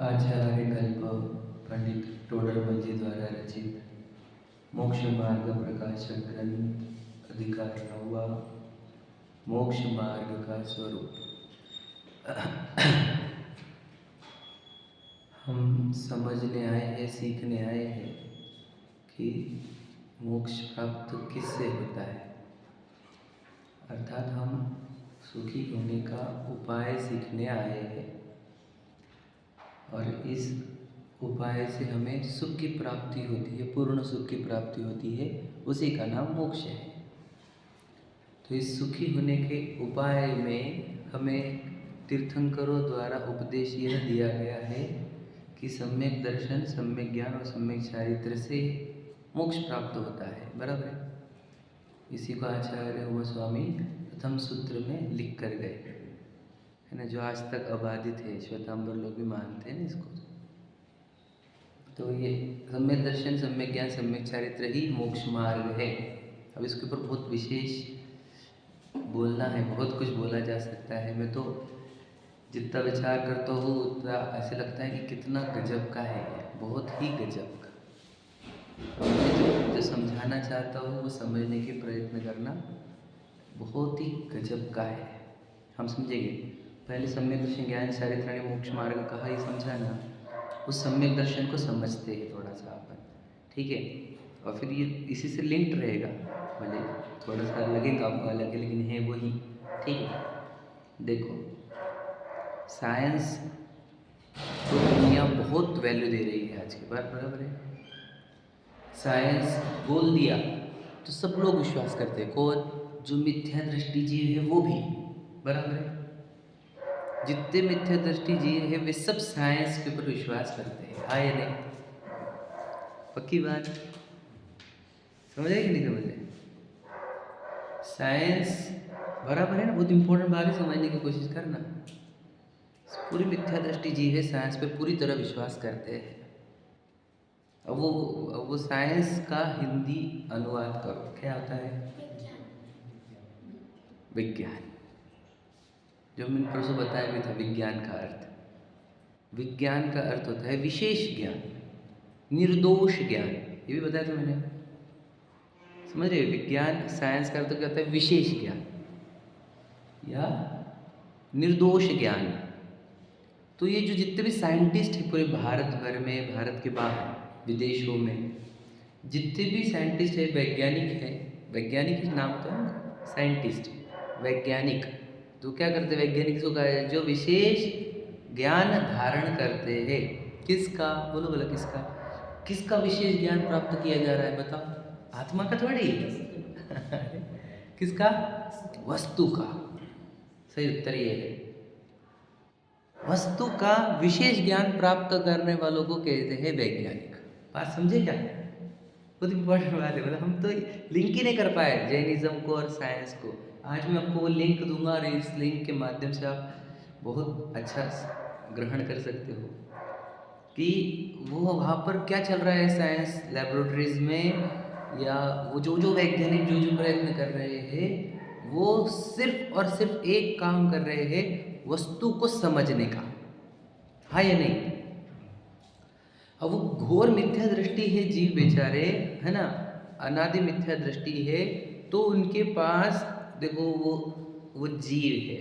आचार्य कल्प पंडित टोडरमल जी द्वारा रचित मोक्ष मार्ग प्रकाशक ग्रंथ अधिकार 9वां मोक्ष मार्ग का स्वरूप। हम समझने आए हैं, सीखने आए हैं कि मोक्ष प्राप्त किससे होता है, अर्थात हम सुखी होने का उपाय सीखने आए हैं और इस उपाय से हमें सुख की प्राप्ति होती है, पूर्ण सुख की प्राप्ति होती है, उसी का नाम मोक्ष है। तो इस सुखी होने के उपाय में हमें तीर्थंकरों द्वारा उपदेश यह दिया गया है कि सम्यक दर्शन, सम्यक ज्ञान और सम्यक चारित्र से मोक्ष प्राप्त होता है। बराबर है। इसी को आचार्य व स्वामी प्रथम सूत्र में लिख कर गए है ना, जो आज तक अबाधित है। श्वेतांबर लोग भी मानते हैं ना इसको। तो ये सम्यक दर्शन, सम्यक ज्ञान, सम्यक चारित्र ही मोक्ष मार्ग है। अब इसके ऊपर बहुत विशेष बोलना है, बहुत कुछ बोला जा सकता है। मैं तो जितना विचार करता हूँ उतना ऐसे लगता है कि कितना गजब का है, बहुत ही गजब का। मैं जो समझाना चाहता हूँ वो समझने के प्रयत्न करना, बहुत ही गजब का है। हम समझेंगे। पहले सम्यक दर्शन, ज्ञान, चारित्र ने मोक्ष मार्ग कहा, ये समझाना। उस सम्यक दर्शन को समझते हैं थोड़ा सा अपन, ठीक है। और फिर ये इसी से लिंक्ड रहेगा, भले थोड़ा सा लगेगा आपको अलग, लेकिन है वही, ठीक है। देखो, साइंस तो दुनिया बहुत वैल्यू दे रही है आज के बाद, बराबर है। साइंस बोल दिया तो सब लोग विश्वास करते हैं। कौन? जो मिथ्या दृष्टि जीव है वो भी, बराबर है। जितने मिथ्या दृष्टि जीव है वे सब साइंस के ऊपर विश्वास करते हैं। हाँ या नहीं? पक्की बात। समझे कि नहीं समझे? साइंस बराबर है ना, बहुत इंपॉर्टेंट बात है, समझने की कोशिश करना। पूरी मिथ्या दृष्टि जीव है, साइंस पे पूरी तरह विश्वास करते हैं। अब वो साइंस का हिंदी अनुवाद करो, क्या होता है? विज्ञान। जो मैंने परसों बताया भी था, विज्ञान का अर्थ। विज्ञान का अर्थ होता है विशेष ज्ञान, निर्दोष ज्ञान। ये भी बताया था मैंने, समझ रहे? विज्ञान, साइंस का अर्थ क्या होता है? विशेष ज्ञान या निर्दोष ज्ञान। तो ये जो जितने भी साइंटिस्ट हैं पूरे भारत भर में, भारत के बाहर, विदेशों में जितने भी साइंटिस्ट है, वैज्ञानिक है, वैज्ञानिक नाम होता है ना, साइंटिस्ट, वैज्ञानिक। तो क्या करते हैं वैज्ञानिक? इसको कहा है जो विशेष ज्ञान धारण करते हैं। किसका? बोलो बोलो, किसका? किसका विशेष ज्ञान प्राप्त किया जा रहा है? बताओ। आत्मा का थोड़ी किसका? वस्तु का। सही उत्तर ये है, वस्तु का विशेष ज्ञान प्राप्त करने वालों को कहते हैं वैज्ञानिक। बात समझे क्या? बहुत इंपॉर्टेंट बात है। मतलब हम तो लिंक ही नहीं कर पाए जैनिज्म को और साइंस को। आज मैं आपको वो लिंक दूंगा और इस लिंक के माध्यम से आप बहुत अच्छा ग्रहण कर सकते हो कि वो वहाँ पर क्या चल रहा है साइंस लैबोरेटरीज में, या वो जो वैज्ञानिक जो प्रयत्न कर रहे हैं, वो सिर्फ और सिर्फ एक काम कर रहे हैं, वस्तु को समझने का। हाँ या नहीं? अब वो घोर मिथ्या दृष्टि है जीव बेचारे, है ना, अनादि मिथ्या दृष्टि है। तो उनके पास देखो, वो जीव है,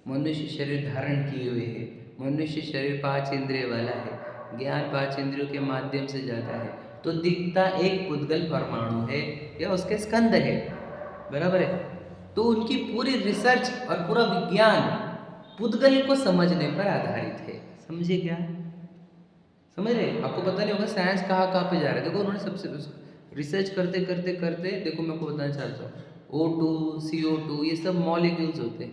मनुष्य शरीर धारण किए हुए है, मनुष्य शरीर 5 इंद्रिय वाला है, ज्ञान 5 इंद्रियों के माध्यम से जाता है, तो दिखता एक पुद्गल परमाणु है या उसके स्कंद है, बराबर है। तो उनकी पूरी रिसर्च और पूरा विज्ञान पुद्गल को समझने पर आधारित है। समझे क्या? समझ रहे? आपको पता नहीं होगा साइंस कहाँ पे जा रहा है। देखो, उन्होंने सबसे रिसर्च करते करते करते, देखो मैं आपको बताना चाहता हूँ, O2, CO2 ये सब मॉलिक्यूल्स होते हैं।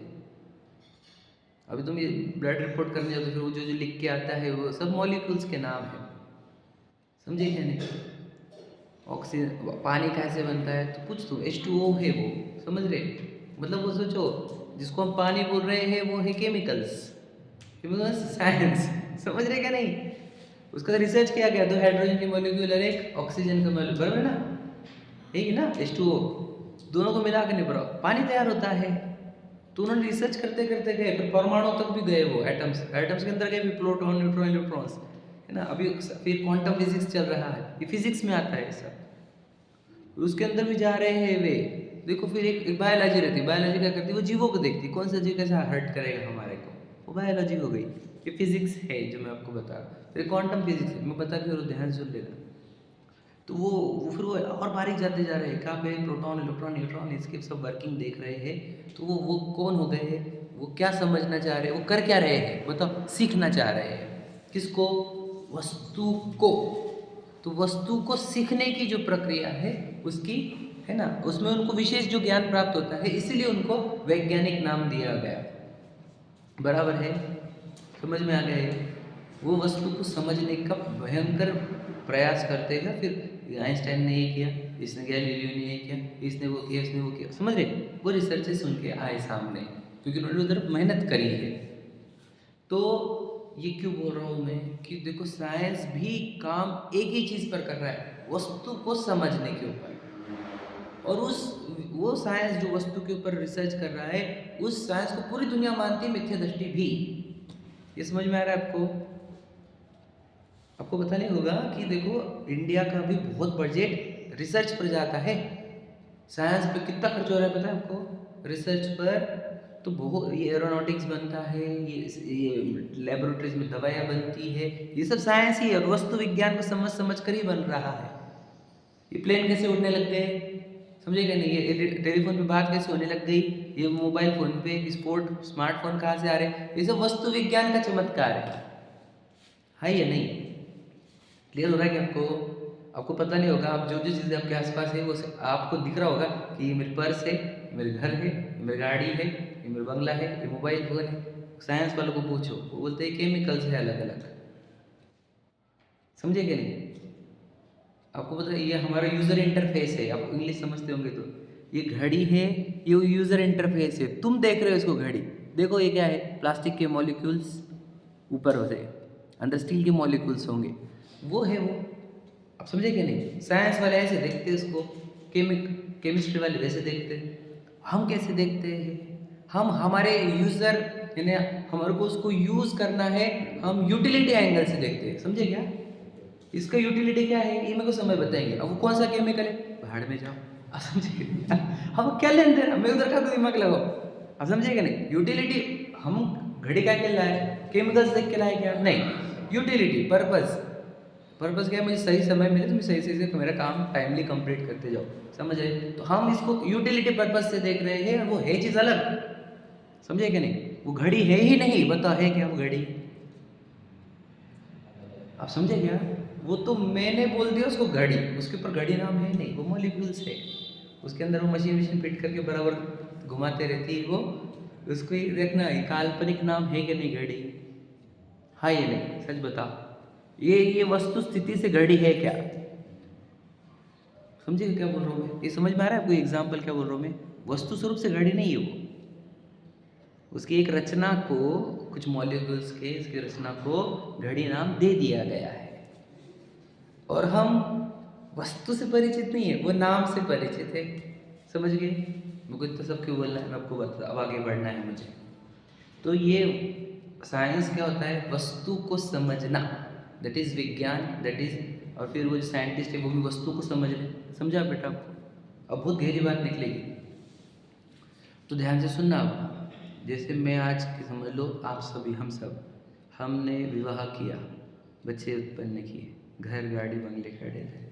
अभी तुम ये ब्लड रिपोर्ट करने जाओ तो फिर वो जो लिख के आता है वो सब मॉलिक्यूल्स के नाम है। समझे क्या नहीं? ऑक्सीजन, पानी कैसे बनता है तो कुछ तो H2O है वो, समझ रहे? मतलब वो सोचो, जिसको हम पानी बोल रहे हैं वो है केमिकल्स, साइंस। समझ रहे क्या नहीं? उसका रिसर्च किया गया, 2 हाइड्रोजन की मॉलिक्यूल और एक ऑक्सीजन का मॉलिक्यूल, बराबर ना? यही ना, H2O। दोनों को मिला के नहीं, बराबर पानी तैयार होता है। तो उन्होंने रिसर्च करते करते गए, फिर परमाणु तक भी गए, वो एटम्स एटम्स के अंदर गए भी, प्रोटॉन न्यूट्रॉन इलेक्ट्रॉन्स, है ना। अभी फिर क्वांटम फिजिक्स चल रहा है, ये फिजिक्स में आता है सब, उसके अंदर भी जा रहे हैं वे। देखो फिर एक बायोलॉजी रहती है, बायोलॉजी क्या करती है, वो जीवों को देखती है, कौन सा जीव कैसा हर्ट करेगा हमारे को, वो बायोलॉजी हो गई। ये फिजिक्स है जो मैं आपको बता रहा हूँ। फिर क्वांटम फिजिक्स है, मैं बता के ध्यान सुन लेना। तो वो फिर वो और बारीक जाते जा रहे हैं, कहाँ पे प्रोटॉन इलेक्ट्रॉन न्यूट्रॉन इसके सब वर्किंग देख रहे हैं। तो वो कौन हो गए, वो क्या समझना चाह रहे हैं, वो कर क्या रहे हैं बताओ, सीखना चाह रहे हैं। किसको, वस्तु को। तो वस्तु को सीखने की जो प्रक्रिया है उसकी, है ना, उसमें उनको विशेष जो ज्ञान प्राप्त होता है, इसीलिए उनको वैज्ञानिक नाम दिया गया। बराबर है, समझ में आ गया है। वो वस्तु को समझने का भयंकर प्रयास करते हैं। फिर आइंस्टाइन ने ये किया, इसने गैलीलियो ने ये किया, इसने वो किया, इसने वो किया, समझ रहे। वो रिसर्चेस उनके आए सामने, क्योंकि उन्होंने उधर मेहनत करी है। तो ये क्यों बोल रहा हूँ मैं कि देखो साइंस भी काम एक ही चीज़ पर कर रहा है, वस्तु को समझने के ऊपर। और वो साइंस जो वस्तु के ऊपर रिसर्च कर रहा है, उस साइंस को पूरी दुनिया मानती है, मिथ्या दृष्टि भी। ये समझ में आ रहा है आपको। आपको पता नहीं होगा कि देखो इंडिया का भी बहुत बजट रिसर्च पर जाता है। साइंस पे कितना खर्च हो रहा है पता है आपको, रिसर्च पर। तो बहुत, ये एरोनॉटिक्स बनता है, ये लेबोरेटरीज में दवाइयाँ बनती है, ये सब साइंस ही है। और वस्तु विज्ञान को समझ समझ कर ही बन रहा है। ये प्लेन कैसे उड़ने लग गए, समझेगा नहीं। ये टेलीफोन पे बात कैसे होने लग गई, ये मोबाइल फ़ोन पे स्मार्टफोन कहाँ से आ रहे हैं, ये सब वस्तु विज्ञान का चमत्कार है या नहीं। क्लियर हो रहा है कि आपको। आपको पता नहीं होगा, आप जो जो चीज़ें आपके आसपास है वो आपको दिख रहा होगा कि ये मेरे पर्स है, ये मेरे घर है, ये मेरी गाड़ी है, ये मेरा बंगला है, ये मोबाइल फ़ोन है। साइंस वालों को पूछो, वो बोलते हैं केमिकल्स है अलग अलग। समझे कि नहीं। आपको पता है ये हमारा यूज़र इंटरफेस है, आप इंग्लिश समझते होंगे तो। ये घड़ी है, ये यूज़र इंटरफेस है, तुम देख रहे हो इसको घड़ी। देखो ये क्या है, प्लास्टिक के मॉलिक्यूल्स ऊपर होते हैं, अंदर स्टील के मॉलिक्यूल्स होंगे, वो है वो। आप समझे क्या नहीं। साइंस वाले ऐसे देखते हैं उसको, केमिस्ट्री वाले वैसे देखते हैं। हम कैसे देखते हैं, हम हमारे यूज़र, यानी हमारे को उसको यूज़ करना है, हम यूटिलिटी एंगल से देखते हैं। समझे क्या, इसका यूटिलिटी क्या है ये मेरे को समय बताएंगे। अब वो कौन सा केमिकल है, भाड़ में जाओ। आप समझे हम क्या लेन देना, मैं उधर का तो दिमाग लगाओ। आप समझे क्या नहीं। यूटिलिटी, हम घड़ी क्या के लाए, केमिकल्स देख के लाए क्या, नहीं। यूटिलिटी, पर्पस क्या है, मुझे सही समय मिले तो मैं सही से मेरा काम टाइमली कंप्लीट करते जाओ, समझ रहे। तो हम इसको यूटिलिटी पर्पस से देख रहे हैं, और वो है चीज़ अलग। समझे क्या नहीं, वो घड़ी है ही नहीं, बताओ है क्या वो घड़ी। आप समझे क्या, वो तो मैंने बोल दिया उसको घड़ी, उसके ऊपर घड़ी नाम है नहीं, वो मॉलिक्यूल्स है। उसके अंदर वो मशीन फिट करके बराबर घुमाते रहती है वो। उसको ही देखना, ये काल्पनिक नाम है कि नहीं घड़ी, हाँ ये नहीं, सच बताओ। ये वस्तु स्थिति से घड़ी है क्या, समझे क्या बोल रहा हूँ मैं। ये समझ में आ रहा है आपको एग्जाम्पल क्या बोल रहा हूँ मैं। वस्तु स्वरूप से घड़ी नहीं है वो, उसकी एक रचना को, कुछ मॉलिक्यूल्स के इसकी रचना को घड़ी नाम दे दिया गया है। और हम वस्तु से परिचित नहीं है, वो नाम से परिचित है। समझ गए, मुझे तो सब क्यों बोलना है, मैं आपको बता, अब आगे बढ़ना है मुझे। तो ये साइंस क्या होता है, वस्तु को समझना, दैट इज़ विज्ञान, दैट इज़। और फिर वो जो साइंटिस्ट है वो भी वस्तु को समझ ले। समझा बेटा, अब बहुत गहरी बात निकलेगी, तो ध्यान से सुनना। आप जैसे मैं आज की समझ लो, आप सभी, हम सब, हमने विवाह किया, बच्चे उत्पन्न किए, घर गाड़ी बंगले खड़े थे,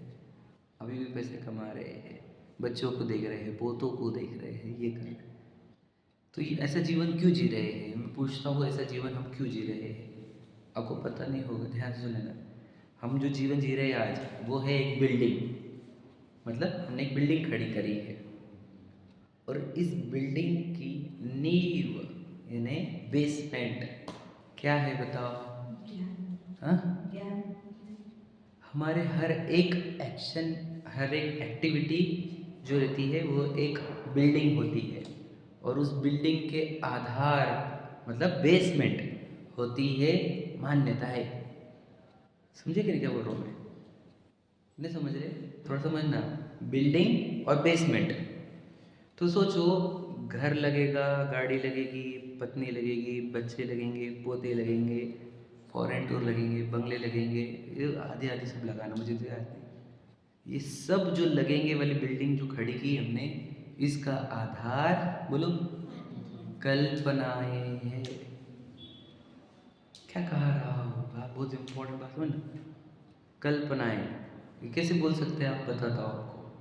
अभी भी पैसे कमा रहे हैं, बच्चों को देख रहे हैं, पोतों को देख रहे हैं, ये कर रहे हैं। तो ये ऐसा जीवन क्यों जी रहे हैं, मैं पूछता हूँ, ऐसा जीवन हम क्यों जी रहे हैं। आपको पता नहीं होगा, ध्यान से सुनना। हम जो जीवन जी रहे हैं आज, वो है एक बिल्डिंग, मतलब हमने एक बिल्डिंग खड़ी करी है, और इस बिल्डिंग की नींव यानी बेसमेंट क्या है बताओ। हाँ, हमारे हर एक एक्शन, हर एक एक्टिविटी जो रहती है वो एक बिल्डिंग होती है, और उस बिल्डिंग के आधार, मतलब बेसमेंट होती है मान्यताएं। समझे कि नहीं क्या बोल रहा हूँ मैं, नहीं समझ रहे, थोड़ा समझना। बिल्डिंग और बेसमेंट, तो सोचो घर लगेगा, गाड़ी लगेगी, पत्नी लगेगी, बच्चे लगेंगे, पोते लगेंगे, फॉरेन टूर लगेंगे, बंगले लगेंगे, ये आधे आधे सब लगाना, मुझे तो याद नहीं। ये सब जो लगेंगे वाली बिल्डिंग जो खड़ी की हमने, इसका आधार बोलो कल्पनाएं हैं। क्या कहा रहा हूँ, बात बहुत इम्पोर्टेंट बात हो ना, कल्पनाएं। ये कैसे बोल सकते हैं आप, बताता हूँ आपको।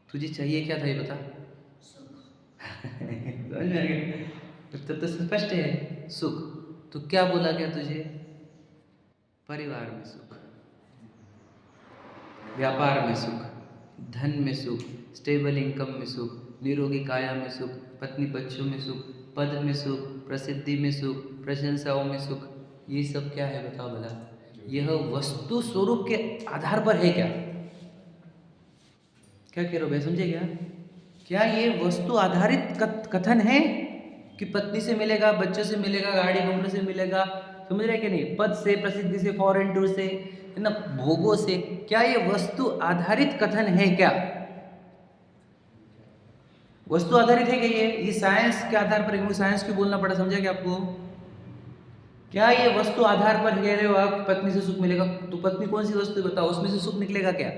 तुझे चाहिए क्या था ये बता। समझ में आ गया, तब तो स्पष्ट है, सुख। तो क्या बोला गया तुझे, परिवार में सुख, व्यापार में सुख, धन में सुख, स्टेबल इनकम में सुख, निरोगी काया में सुख, पत्नी बच्चों में सुख, पद में सुख, प्रसिद्धि में सुख, प्रशंसाओं में सुख। ये सब क्या है बताओ भला, यह वस्तु स्वरूप के आधार पर है क्या? क्या कह रहे हो भाई, समझे क्या? क्या ये वस्तु आधारित कथन है कि पत्नी से मिलेगा, बच्चों से मिलेगा, गाड़ी बंगले से मिलेगा, समझ रहे कि नहीं, पद से, प्रसिद्धि से, फॉरेन टूर से, है ना, भोगों से, क्या ये वस्तु आधारित कथन है क्या? वस्तु आधारित है क्या ये साइंस के आधार पर, क्योंकि साइंस क्यों बोलना पड़ा, समझा क्या आपको? क्या ये वस्तु आधार पर कह रहे हो आप, पत्नी से सुख मिलेगा, तो पत्नी कौन सी वस्तु बताओ, उसमें से सुख निकलेगा क्या?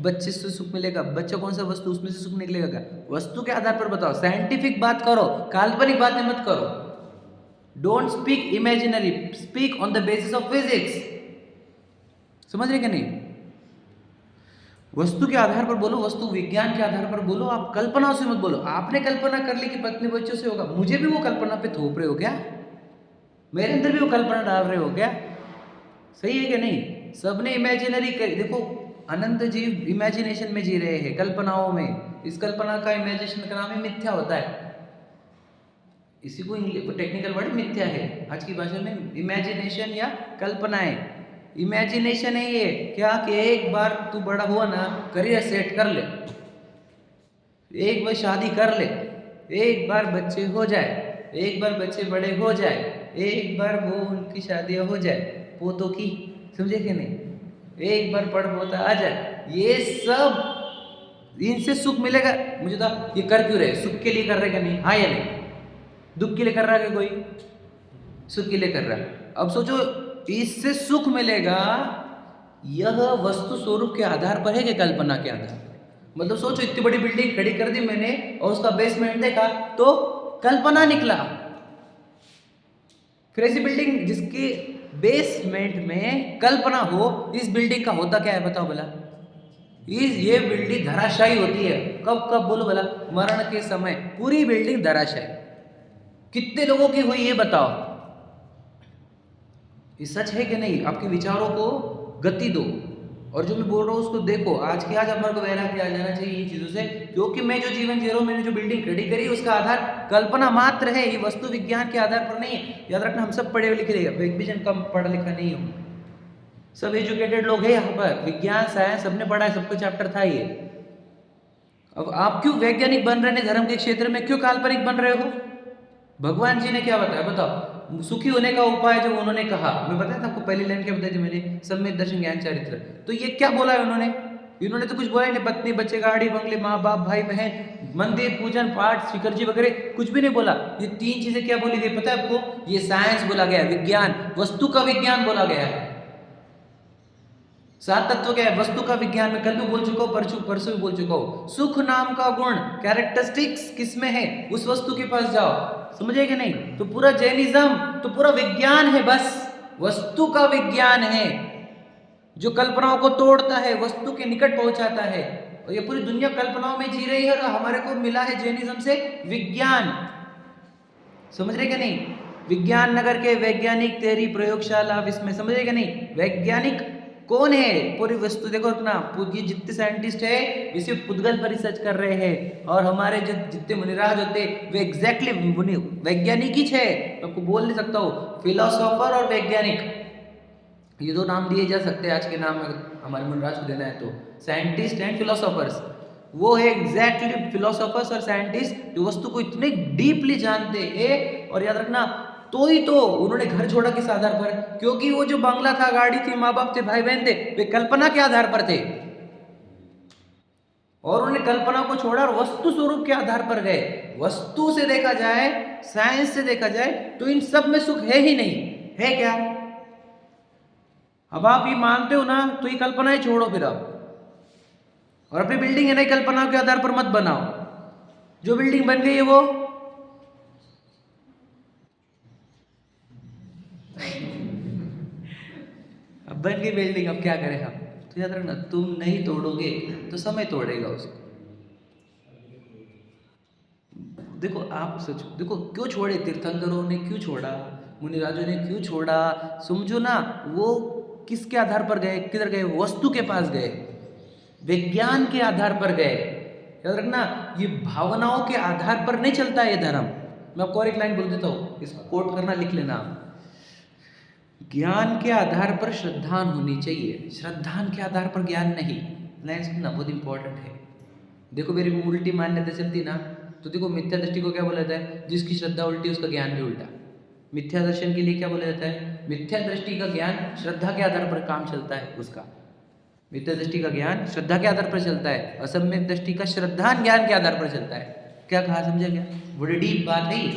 बच्चे से सुख मिलेगा, बच्चा कौन सा वस्तु, उसमें से सुख निकलेगा क्या? वस्तु के आधार पर बताओ, साइंटिफिक बात करो, काल्पनिक बातें मत करो। Don't speak imaginary, speak on the basis of physics. समझ रहे क्या नहीं? वस्तु के आधार पर बोलो, वस्तु विज्ञान के आधार पर बोलो, आप कल्पना से मत बोलो। आपने कल्पना कर ली कि पत्नी बच्चों से होगा, मुझे भी वो कल्पना पे थोप रहे हो क्या? मेरे अंदर भी वो कल्पना डाल रहे हो क्या? सही है कि नहीं? सबने इमेजिनरी कर, देखो अनंत जीव इमेजिनेशन में जी रहे हैं, कल्पनाओं में। इस कल्पना का, इमेजिनेशन का नाम ही मिथ्या होता है। इसी को टेक्निकल वर्ड मिथ्या है आज की भाषा में, इमेजिनेशन या कल्पनाएं। इमेजिनेशन है ये क्या कि एक बार तू बड़ा हुआ ना, करियर सेट कर ले, एक बार शादी कर ले, एक बार बच्चे हो जाए, एक बार बच्चे बड़े हो जाए, एक बार वो उनकी शादियां हो जाए पोतों की, समझे कि नहीं, एक बार पढ़ पोता आ जाए, ये सब इनसे सुख मिलेगा। मुझे तो ये कर क्यों रहे, सुख के लिए कर रहे क्या नहीं, हाँ या नहीं? दुख के लिए कर रहा है कोई, सुख के लिए कर रहा है। अब सोचो, इससे सुख मिलेगा, यह वस्तु स्वरूप के आधार पर है कि कल्पना के आधार पर? मतलब सोचो, इतनी बड़ी बिल्डिंग खड़ी कर दी मैंने और उसका बेसमेंट देखा तो कल्पना निकला। फिर ऐसी बिल्डिंग जिसके बेसमेंट में कल्पना हो, इस बिल्डिंग का होता क्या है बताओ भला? ये बिल्डिंग धराशायी होती है। कब कब बोलो भला? मरण के समय पूरी बिल्डिंग धराशायी। कितने लोगों की हुई ये बताओ? ये सच है कि नहीं? आपके विचारों को गति दो, और जो मैं बोल रहा हूँ उसको देखो। आज के आज हमारे को वैराग्य आ जाना चाहिए इन चीज़ों से, क्योंकि मैं जो जीवन जी रहा हूँ, मैंने जो बिल्डिंग खड़ी करी, उसका आधार कल्पना मात्र है, ये वस्तु विज्ञान के आधार पर नहीं है। याद रखना, हम सब पढ़े लिखे रहे, एक भी जन कम पढ़ा लिखा नहीं हूँ, सब एजुकेटेड लोग हैं यहाँ पर। विज्ञान साइंस सबने पढ़ा है, सबको चैप्टर था ये। अब आप क्यों वैज्ञानिक बन रहे हैं धर्म के क्षेत्र में, क्यों काल्पनिक बन रहे हो? भगवान जी ने क्या बताया बताओ? सुखी होने का उपाय जब उन्होंने कहा, मैं बताया था आपको, पहली लाइन क्या बताई थी मैंने, सम्यक दर्शन ज्ञान चारित्र। तो ये क्या बोला है उन्होंने? इन्होंने तो कुछ बोला ही नहीं, पत्नी बच्चे गाड़ी बंगले माँ बाप भाई बहन मंदिर पूजन पाठ शिखर जी वगैरह कुछ भी नहीं बोला। ये तीन चीजें क्या बोली गई पता है आपको? ये साइंस बोला गया, विज्ञान, वस्तु का विज्ञान बोला गया है। सात तत्व क्या है? वस्तु का विज्ञान में कल भी बोल चुका हूँ, परसों भी बोल चुका हूँ। सुख नाम का गुण, कैरेक्टरिस्टिक्स किसमें है? उस वस्तु के पास जाओ, समझे कि नहीं? तो पूरा जैनिज्म तो पूरा विज्ञान है, बस वस्तु का विज्ञान है, जो कल्पनाओं को तोड़ता है, वस्तु के निकट पहुंचाता है। और ये पूरी दुनिया कल्पनाओं में जी रही है, और हमारे को मिला है जैनिज्म से विज्ञान। समझ रहे क्या नहीं? विज्ञान नगर के वैज्ञानिक तेरी प्रयोगशाला विस्मय, समझ रहे क्या नहीं? वैज्ञानिक कौन है? पूरी वस्तु देखो अपना, ये जितने साइंटिस्ट है इसी पुद्गल पर रिसर्च कर रहे हैं, और हमारे जो जितने मुनिराज होते वे एग्जैक्टली वैज्ञानिक ही है। आपको बोल नहीं सकता हूँ, फिलोसोफर और वैज्ञानिक, ये दो नाम दिए जा सकते हैं आज के नाम अगर हमारे मुनिराज को देना है तो, साइंटिस्ट एंड फिलोसोफर्स। वो है एग्जैक्टली फिलोसोफर्स और साइंटिस्ट जो वस्तु को इतने डीपली जानते हैं। और याद रखना, तो ही तो उन्होंने घर छोड़ा किस आधार पर? क्योंकि वो जो बंगला था, गाड़ी थी, माँ बाप थे, भाई बहन थे, वे कल्पना के आधार पर थे। और उन्होंने कल्पना को छोड़ा और वस्तु स्वरूप के आधार पर गए। वस्तु से देखा जाए, साइंस से देखा जाए तो इन सब में सुख है ही नहीं। है क्या? अब आप ये मानते हो ना, तो ये कल्पनाएं छोड़ो फिर आप, और अपनी बिल्डिंग है नई कल्पनाओं के आधार पर मत बनाओ। जो बिल्डिंग बन गई है वो अब बन गई बिल्डिंग, अब क्या करें हम? तो याद रखना, तुम नहीं तोड़ोगे तो समय तोड़ेगा उसको। देखो आप सोचो, देखो क्यों छोड़े तीर्थंकरों ने, क्यों छोड़ा मुनिराजों ने, क्यों छोड़ा? समझो ना, वो किसके आधार पर गए, किधर गए? वस्तु के पास गए, विज्ञान के आधार पर गए। याद रखना, ये भावनाओं के आधार पर नहीं चलता ये धर्म। मैं आपको और एक लाइन बोल देता हूँ, इसको कोट करना, लिख लेना। ज्ञान के आधार पर श्रद्धान होनी चाहिए, श्रद्धान के आधार पर ज्ञान नहीं। लाइन सुनना, बहुत इंपॉर्टेंट है। देखो मेरी उल्टी मान्यता चलती ना, तो देखो मिथ्या दृष्टि को क्या बोला जाता है? जिसकी श्रद्धा उल्टी उसका ज्ञान भी उल्टा। मिथ्या दर्शन के लिए क्या बोला जाता है? मिथ्या दृष्टि का ज्ञान श्रद्धा के आधार पर काम चलता है उसका। मिथ्या दृष्टि का ज्ञान श्रद्धा के आधार पर चलता है, असम्यक दृष्टि का श्रद्धान ज्ञान के आधार पर चलता है। क्या कहा, समझा क्या? बड़ी डीप बात है ये,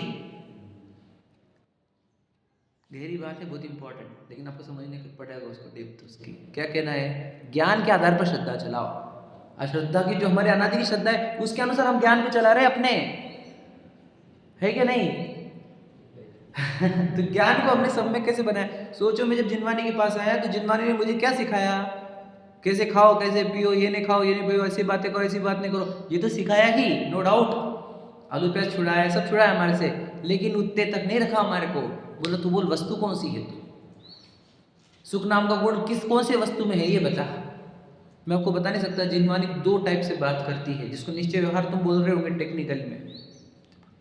गहरी बात है, बहुत इंपॉर्टेंट, लेकिन आपको समझने को पड़ेगा उसको डेप्थ उसकी। क्या कहना है? ज्ञान के आधार पर श्रद्धा चलाओ। अश्रद्धा की जो हमारे अनादि की श्रद्धा है, उसके अनुसार हम ज्ञान को चला रहे अपने, है क्या नहीं? तो ज्ञान को हमने सम्यक कैसे बनाया? सोचो, मैं जब जिनवानी के पास आया तो जिनवानी ने मुझे क्या सिखाया? कैसे खाओ, कैसे पियो, ये नहीं खाओ, ये नहीं पियो, ऐसी बातें करो, ऐसी बात नहीं करो, ये तो सिखाया ही, नो डाउट। आलू प्याज छुड़ाया, सब छुड़ाया हमारे से, लेकिन उतने तक नहीं रखा हमारे को। बोलो तू बोल, वस्तु कौन सी है तू? सुख नाम का गुण कौन से वस्तु में है ये बता। मैं आपको बता नहीं सकता। जिनवानी दो टाइप से बात करती है, जिसको निश्चय व्यवहार तुम बोल रहे होंगे टेक्निकल में,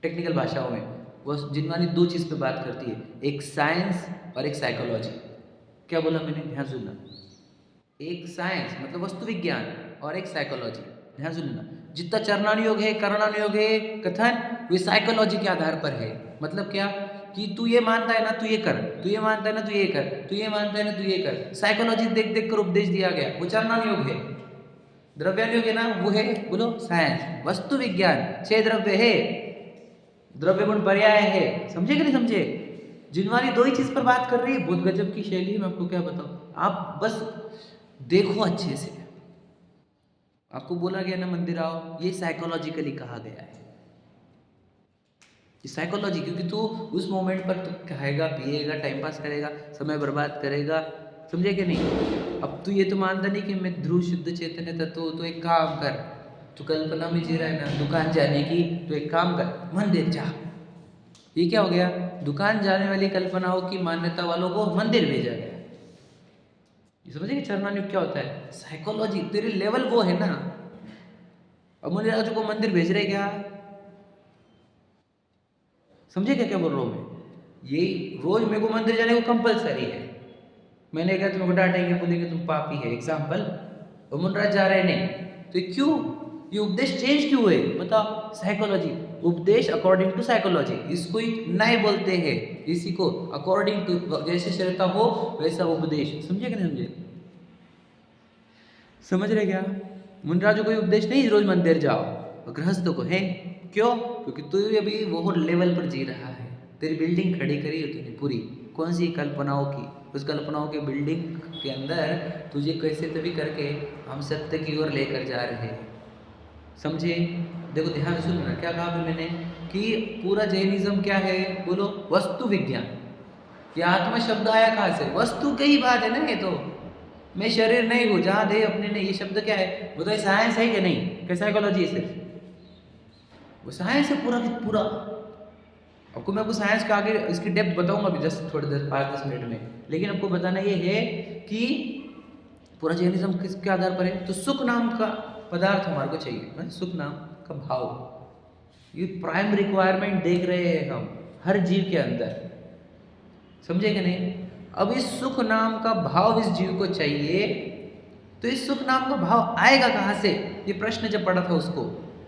टेक्निकल भाषाओं में। वो जिनवानी दो चीज़ पे बात करती है, एक साइंस और एक साइकोलॉजी। क्या बोला मैंने? ध्यान सुनना। एक साइंस मतलब वस्तु विज्ञान, और एक साइकोलॉजी। ध्यान सुनना, जितना चरणानुयोग है, करणानुयोग है, कथन, वे साइकोलॉजी के आधार पर है। मतलब क्या कि तू ये मानता है ना, तू ये कर, तू ये मानता है ना, तू ये कर, तू ये मानता है ना, तू ये कर। साइकोलॉजी देख देख कर उपदेश दिया गया, वो चरणानुयोग है। द्रव्यानुयोग है ना, वो है, बोलो, साइंस। वस्तु विज्ञान 6 द्रव्य है, द्रव्य गुण पर्याय है। समझे कि नहीं समझे? जिनवानी दो ही चीज पर बात कर रही है। बहुत गजब की शैली है, मैं आपको क्या बताऊं, आप बस देखो अच्छे से। आपको बोला गया ना मंदिर आओ, ये साइकोलॉजिकली कहा गया है, ये साइकोलॉजी। क्योंकि तू उस मोमेंट पर तू खाएगा, पिएगा, टाइम पास करेगा, समय बर्बाद करेगा। समझे कि नहीं? अब तू ये तो मानता नहीं कि मैं ध्रुव शुद्ध चैतन्य तत्व, तो एक काम कर, तू कल्पना में जी रहा है ना दुकान जाने की, तो एक काम कर, मंदिर जा। ये क्या हो गया? दुकान जाने वाली कल्पनाओं की मान्यता वालों को मंदिर भेजा गया। ये समझे कि चरणानुयोग क्या होता है? साइकोलॉजी। तेरे लेवल वो है ना। अब मुझे आज को मंदिर भेज रहे क्या? समझे क्या क्या बोल रहा हूँ मैं? ये रोज मेरे को मंदिर जाने को कंपलसरी है। मैंने कहा तुमको डांटेंगे, बोलेंगे तुम पापी है, एग्जाम्पल। और मुनराज जा रहे नहीं, तो क्यों? ये उपदेश चेंज क्यों हुए? बताओ। साइकोलॉजी, उपदेश अकॉर्डिंग टू साइकोलॉजी, इसको ही न्याय बोलते हैं। इसी को अकॉर्डिंग टू, जैसे श्रद्धा हो वैसा उपदेश। समझे कि नहीं समझे? समझ रहे क्या? मुनराजों को उपदेश नहीं रोज मंदिर जाओ, गृहस्थों को है। क्यों? क्योंकि तू अभी वो लेवल पर जी रहा है। तेरी बिल्डिंग खड़ी करी है तूने पूरी, कौन सी? कल्पनाओं की। उस कल्पनाओं के बिल्डिंग के अंदर तुझे कैसे तभी करके हम सत्य की ओर लेकर जा रहे हैं। समझे? देखो ध्यान सुनना, क्या कहा मैंने कि पूरा जैनिज्म क्या है? बोलो, वस्तु विज्ञान। ये आत्मा शब्द आया कहाँ से? वस्तु की ही बात है ना ये तो। मैं शरीर नहीं हूँ, जहाँ दे अपने नहीं, ये शब्द क्या है? वो तो साइंस है कि नहीं? क्या साइकोलॉजी है सिर्फ? वो साइंस है पूरा का पूरा। आपको मैं आपको साइंस का आगे इसकी डेप्थ बताऊंगा अभी जस्ट थोड़ी देर, 5-10 मिनट में। लेकिन आपको बताना ये है कि पूरा जैनिज्म किसके आधार पर है? तो सुख नाम का पदार्थ हमारे को चाहिए, ना? सुख नाम का भाव, ये प्राइम रिक्वायरमेंट देख रहे हैं हम हर जीव के अंदर। समझे कि नहीं? अब इस सुख नाम का भाव इस जीव को चाहिए, तो इस सुख नाम का भाव आएगा कहाँ से? ये प्रश्न जब पड़ा था उसको,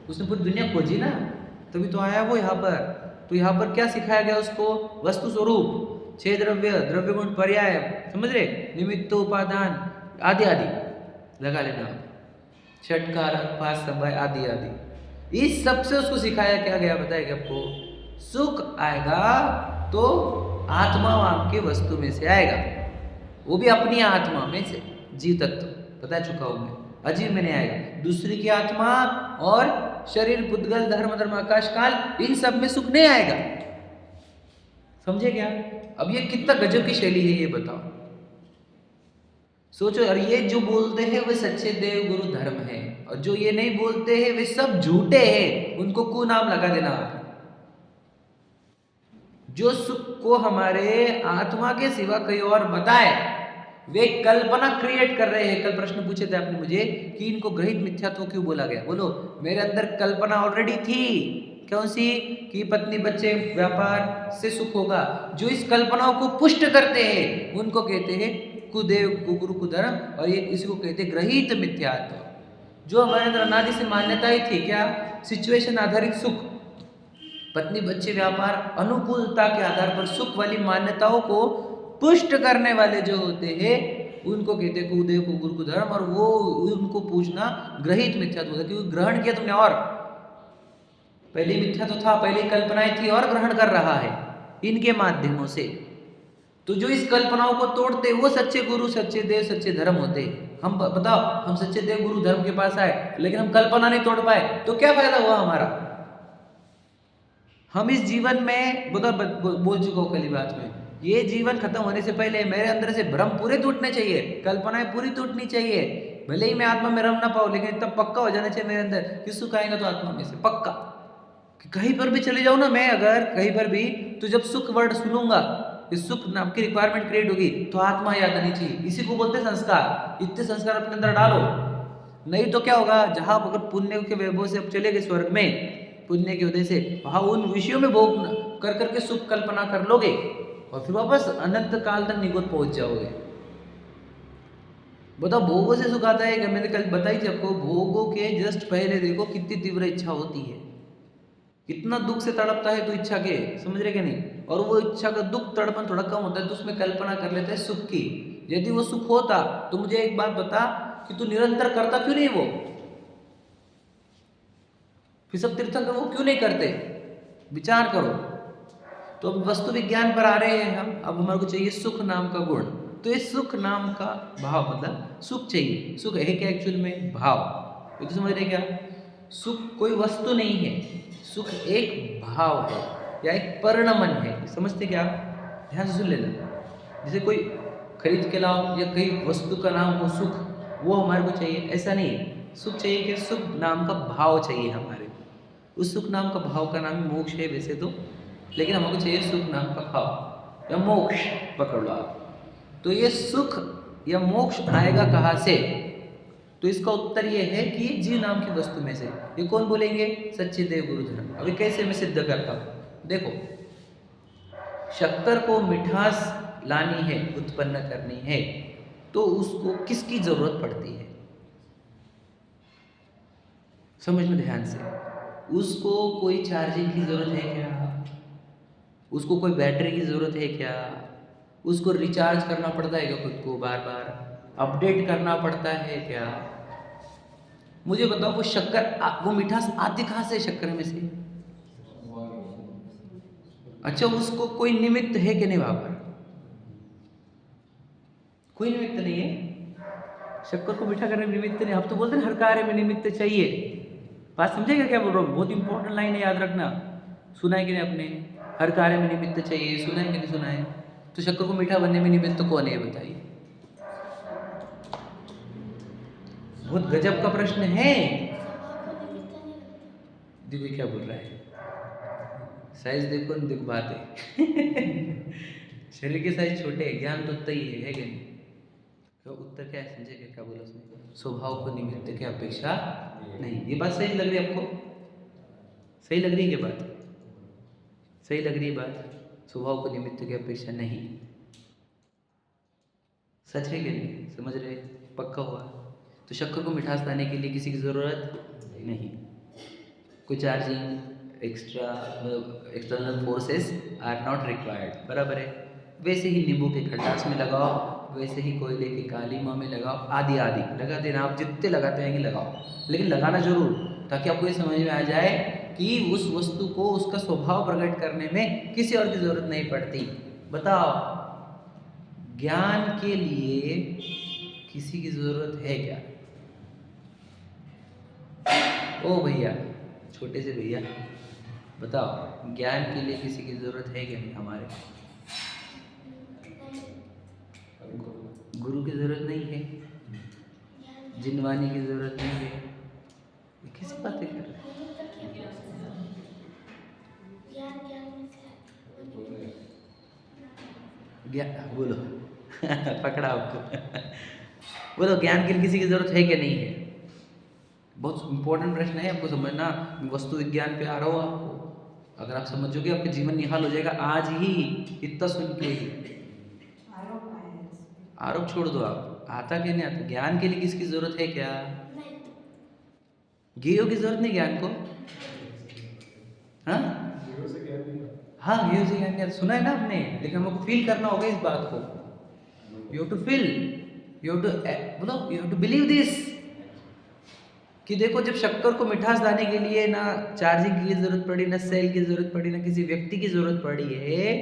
उसने पूरी दुनिया खोजी ना, तभी तो आया वो यहाँ पर। तो यहाँ पर क्या सिखाया गया उसको? वस्तु स्वरूप, 6 द्रव्य, द्रव्य गुण पर्याय, समझ रहे? निमित्त, उपादान, आदि आदि लगा लेना आप। छठ कारक, पास समय आदि आदि, इस सब से उसको सिखाया क्या गया बताएगा आपको? सुख आएगा तो आत्मा आपके वस्तु में से आएगा, वो भी अपनी आत्मा में से। जीव तत्व बता चुका हूं मैं, अजीव में नहीं आएगा। दूसरी की आत्मा और शरीर, पुद्गल, धर्म, आकाश, काल, इन सब में सुख नहीं आएगा। समझे क्या? अब ये कितना गजब की शैली है ये बताओ, सोचो। और ये जो बोलते हैं वे सच्चे देव गुरु धर्म है, और जो ये नहीं बोलते हैं वे सब झूठे हैं, उनको को नाम लगा देना आप। जो सुख को हमारे आत्मा के सिवा कहीं और बताए, वे कल्पना क्रिएट कर रहे हैं। कल प्रश्न पूछे थे आपने मुझे कि इनको ग्रहित मिथ्यात्व क्यों बोला गया? बोलो, मेरे अंदर कल्पना ऑलरेडी थी। कौन सी? कि पत्नी, बच्चे, व्यापार से सुख होगा। जो इस कल्पनाओं को पुष्ट करते हैं उनको कहते हैं कुदेव, कुगुरु, कुधर्म, और ये इसी को कहते हैं ग्रहित मिथ्यात्व। जो हमारे अंदर अनादि से मान्यताएं थी, क्या? सिचुएशन आधारित सुख, पत्नी, बच्चे, व्यापार, अनुकूलता के आधार पर सुख वाली मान्यताओं को पुष्ट करने वाले जो होते हैं उनको कहते हैं कुदेव, कुगुरु, कुधर्म, और वो उनको पूछना ग्रहित मिथ्यात्व होता है। क्योंकि ग्रहण किया तुमने, और पहले मिथ्या तो था, पहले कल्पनाएं थी, और ग्रहण कर रहा है इनके माध्यमों से। तो जो इस कल्पनाओं को तोड़ते वो सच्चे गुरु, सच्चे देव, सच्चे धर्म होते। हम बताओ, हम सच्चे देव गुरु धर्म के पास आए लेकिन हम कल्पना नहीं तोड़ पाए, तो क्या फायदा हुआ हमारा? हम इस जीवन में बोल चुका हूँ कल बात में, ये जीवन खत्म होने से पहले मेरे अंदर से भ्रम पूरे टूटने चाहिए, कल्पनाएं पूरी टूटनी चाहिए। भले ही मैं आत्मा में रम ना पाऊँ, लेकिन इतना पक्का हो जाना चाहिए मेरे अंदर कि सुख आएगा तो आत्मा में से पक्का। कि कहीं पर भी चले जाऊँ ना मैं, अगर कहीं पर भी, तो जब सुख वर्ड सुनूंगा, इस सुख नाम की रिक्वायरमेंट क्रिएट होगी, तो आत्मा याद आनी चाहिए। इसी को बोलते हैं संस्कार। इतने संस्कार अपने अंदर डालो, नहीं तो क्या होगा? जहां अगर पुण्य के वैभव से अब चले गए स्वर्ग में, पुण्य की वजह से वहां उन विषयों में भोग कर करके सुख कल्पना कर लोगे, और फिर वापस अनंत काल तक निगुत पहुंच जाओगे। बताओ, भोगों से सुख आता है क्या? मैंने कल बताई थी आपको, भोगों के जस्ट पहले देखो कितनी तीव्र इच्छा होती है, कितना दुख से तड़पता है तो इच्छा के, समझ रहे क्या नहीं? और वो इच्छा का दुख, तड़पन थोड़ा कम होता है तो उसमें कल्पना कर लेते हैं सुख की। यदि वो सुख होता तो मुझे एक बात बता कि तू निरंतर करता क्यों नहीं? वो फिर सब तीर्थंकर वो क्यों नहीं करते? विचार करो। तो अब वस्तु विज्ञान पर आ रहे हैं हम। अब हमारे को चाहिए सुख नाम का गुण। तो इस सुख नाम का भाव, मतलब सुख चाहिए। सुख है क्या एक्चुअल में? भाव। तो समझ रहे क्या? सुख कोई वस्तु नहीं है, सुख एक भाव है या एक परिणमन है। समझते क्या? ध्यान से सुन लेना। जैसे कोई खरीद के लाओ या कई वस्तु का नाम हो सुख, वो हमारे को चाहिए, ऐसा नहीं है। सुख चाहिए कि सुख नाम का भाव चाहिए हमारे को। उस सुख नाम का भाव का नाम मोक्ष है वैसे तो, लेकिन हमको चाहिए सुख नाम का भाव या मोक्ष, पकड़ लो आप। तो ये सुख या मोक्ष आएगा कहाँ से? तो इसका उत्तर ये है कि ये जीव नाम की वस्तु में से। ये कौन बोलेंगे? सच्चे देव गुरु धर्म। अभी कैसे मैं सिद्ध करता हूँ, देखो। शक्कर को मिठास लानी है, उत्पन्न करनी है, तो उसको किसकी जरूरत पड़ती है? समझ में ध्यान से। उसको कोई चार्जिंग की जरूरत है क्या? उसको कोई बैटरी की जरूरत है क्या? उसको रिचार्ज करना पड़ता है क्या? खुद को बार बार अपडेट करना पड़ता है क्या? मुझे बताओ, वो शक्कर, वो मिठास आती कहाँ से? शक्कर में से। अच्छा, उसको कोई निमित्त है कि नहीं? वहां पर कोई निमित्त नहीं है। शक्कर को मीठा करने में निमित्त नहीं। आप तो बोलते हैं हर कार्य में निमित्त चाहिए। बात समझेगा क्या बोल रहा हूँ? बहुत इंपॉर्टेंट लाइन है, याद रखना। सुना है कि नहीं आपने? हर कार्य में निमित्त चाहिए, सुना है कि नहीं सुना है? तो शक्कर को मीठा बनने में निमित्त कौन है, बताइए? बहुत गजब का प्रश्न है। देखो क्या बोल रहा है, साइज देखो, देखो बात है। शरीर के साइज छोटे है, ज्ञान तो उतना ही है कि नहीं? तो उत्तर क्या है, समझे क्या बोला उसने? स्वभाव को निमित्त की अपेक्षा नहीं। ये बात सही लग रही है आपको? सही लग रही है ये बात? सही लग रही है बात? स्वभाव को निमित्त की अपेक्षा नहीं, सच है कि नहीं? समझ रहे? पक्का हुआ? तो शक्कर को मिठास लाने के लिए किसी की ज़रूरत नहीं। कोई charging, extra external forces are not required. बराबर है? वैसे ही नींबू के खटास में लगाओ, वैसे ही कोयले की काली माँ में लगाओ, आदि आदि लगाते ना, आप जितने लगाते हैं लगाओ, लेकिन लगाना जरूर, ताकि आपको ये समझ में आ जाए कि उस वस्तु को उसका स्वभाव प्रकट करने में किसी और की जरूरत नहीं पड़ती। बताओ, ज्ञान के लिए किसी की जरूरत है क्या? ओ भैया, छोटे से भैया, बताओ, ज्ञान के लिए किसी की जरूरत है क्या? नहीं, हमारे गुरु की जरूरत नहीं है, जिनवानी की जरूरत नहीं है। किसी बातें कर रहे हैं? ज्ञान बोलो पकड़ा आपको बोलो, ज्ञान के लिए किसी की जरूरत है क्या? नहीं है। बहुत इंपॉर्टेंट प्रश्न है, आपको समझना। वस्तु विज्ञान पे आ रहा हो आपको, अगर आप समझोगे आपका जीवन निहाल हो जाएगा। आज ही इतना सुन के ही आरोप छोड़ दो। आप आता कि नहीं आता? ज्ञान के लिए किसकी जरूरत है क्या? गेयो की जरूरत नहीं ज्ञान को। हाँ हाँ, गेयो से ज्ञान नहीं, सुना है ना आपने, लेकिन हमको फील करना होगा इस बात को। You have to feel, you have to बोलो, you have to believe this, कि देखो, जब शक्कर को मिठास लाने के लिए ना चार्जिंग की जरूरत पड़ी, ना सेल की जरूरत पड़ी, ना किसी व्यक्ति की जरूरत पड़ी है,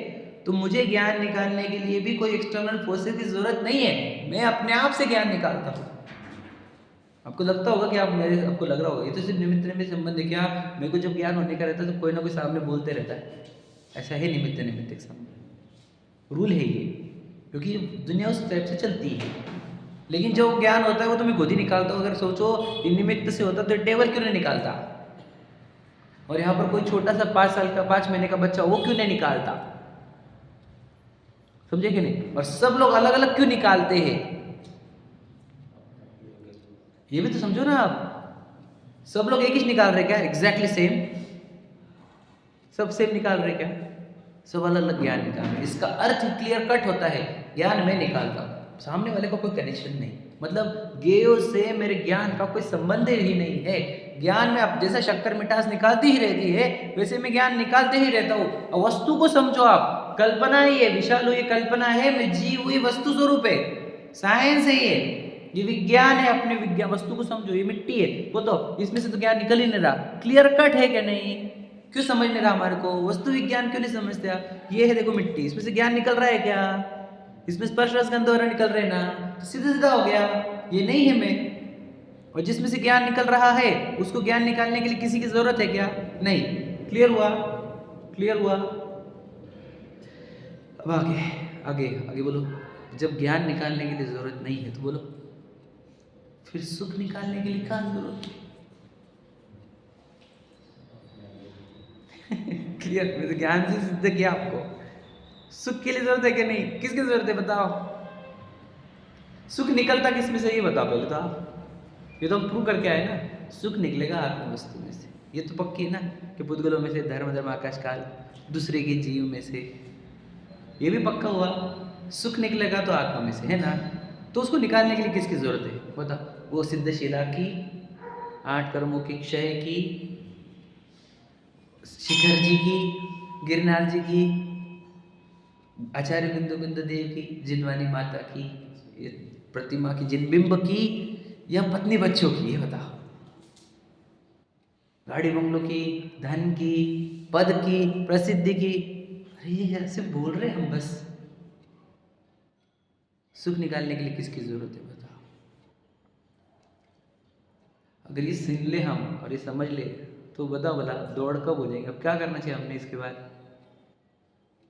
तो मुझे ज्ञान निकालने के लिए भी कोई एक्सटर्नल फोर्सेस की जरूरत नहीं है। मैं अपने आप से ज्ञान निकालता हूँ। आपको लगता होगा कि आपको लग रहा होगा ये तो सिर्फ निमित्त निमित्त संबंध है क्या? मेरे को जब ज्ञान होने का रहता है तो कोई ना कोई सामने बोलते रहता है। ऐसा है निमित्त निमित्त संबंध, रूल है ये, क्योंकि दुनिया उस टाइप से चलती है। लेकिन जो ज्ञान होता है वो तो मैं खुद ही निकालता हूँ। अगर सोचो निमित्त से होता तो टेबल क्यों नहीं निकालता? और यहाँ पर कोई छोटा सा 5 साल का 5 महीने का बच्चा वो क्यों नहीं निकालता? समझे कि नहीं? और सब लोग अलग अलग क्यों निकालते हैं, ये भी तो समझो ना आप। सब लोग एक ही निकाल रहे क्या? एग्जैक्टली सेम, सब सेम निकाल रहे क्या? सब अलग अलग ज्ञान निकाल रहे। इसका अर्थ क्लियर कट होता है, ज्ञान मैं निकालता हूँ, सामने वाले का कोई कनेक्शन नहीं। मतलब गेयो से मेरे ज्ञान का कोई संबंध ही नहीं है। ज्ञान में आप जैसा शक्कर मिठास निकालती ही रहती है, वैसे मैं ज्ञान निकालते ही रहता हूँ। वस्तु को समझो आप, कल्पना ही है, विशाल हुई कल्पना है, मैं जी हुई वस्तु स्वरूप है, साइंस है ये विज्ञान है। अपने विज्ञान वस्तु को समझो, ये मिट्टी है, वो तो इसमें से तो ज्ञान निकल ही नहीं रहा। क्लियर कट है क्या? नहीं। क्यों समझ नहीं रहा हमारे को? वस्तु विज्ञान क्यों नहीं समझते आप? ये है देखो मिट्टी, इसमें से ज्ञान निकल रहा है क्या? इसमें स्पर्श रस गंध वगैरह निकल रहे ना, तो सीधा सीधा हो गया, ये नहीं है मैं। और जिसमें से ज्ञान निकल रहा है उसको ज्ञान निकालने के लिए किसी की जरूरत है क्या? नहीं। क्लियर हुआ? क्लियर हुआ? अब आगे आगे आगे बोलो। जब ज्ञान निकालने के लिए जरूरत नहीं है तो बोलो, फिर सुख निकालने के लिए कहाँ जरूरत है? क्लियर? मैं तो ज्ञान से सिद्ध किया आपको। सुख के लिए जरूरत है कि नहीं? किसकी जरूरत है बताओ? सुख निकलता किस में से ये बताओ पहले तो आप। ये तो हम प्रूव करके आए ना, सुख निकलेगा आत्म वस्तु में से। ये तो पक्की है ना कि पुद्गलों में से धर्म धर्म आकाश काल, दूसरे के जीव में से, ये भी पक्का हुआ। सुख निकलेगा तो आत्मा में से, है ना? तो उसको निकालने के लिए किसकी जरूरत है बताओ? वो सिद्धशिला की, 8 कर्मों की, क्षय की, शिखर जी की, गिरनार जी की, आचार्य बिंदु बिंदु देव की, जिनवानी माता की, प्रतिमा की, जिनबिंब की, या पत्नी बच्चों की? ये बताओ। गाड़ी बंगलों की, धन की, पद की, प्रसिद्धि की? अरे ऐसे बोल रहे हम बस। सुख निकालने के लिए किसकी जरूरत है बताओ? अगर ये सुन ले हम और ये समझ ले तो बताओ भला दौड़ कब हो जाएंगे? अब क्या करना चाहिए हमने इसके बाद?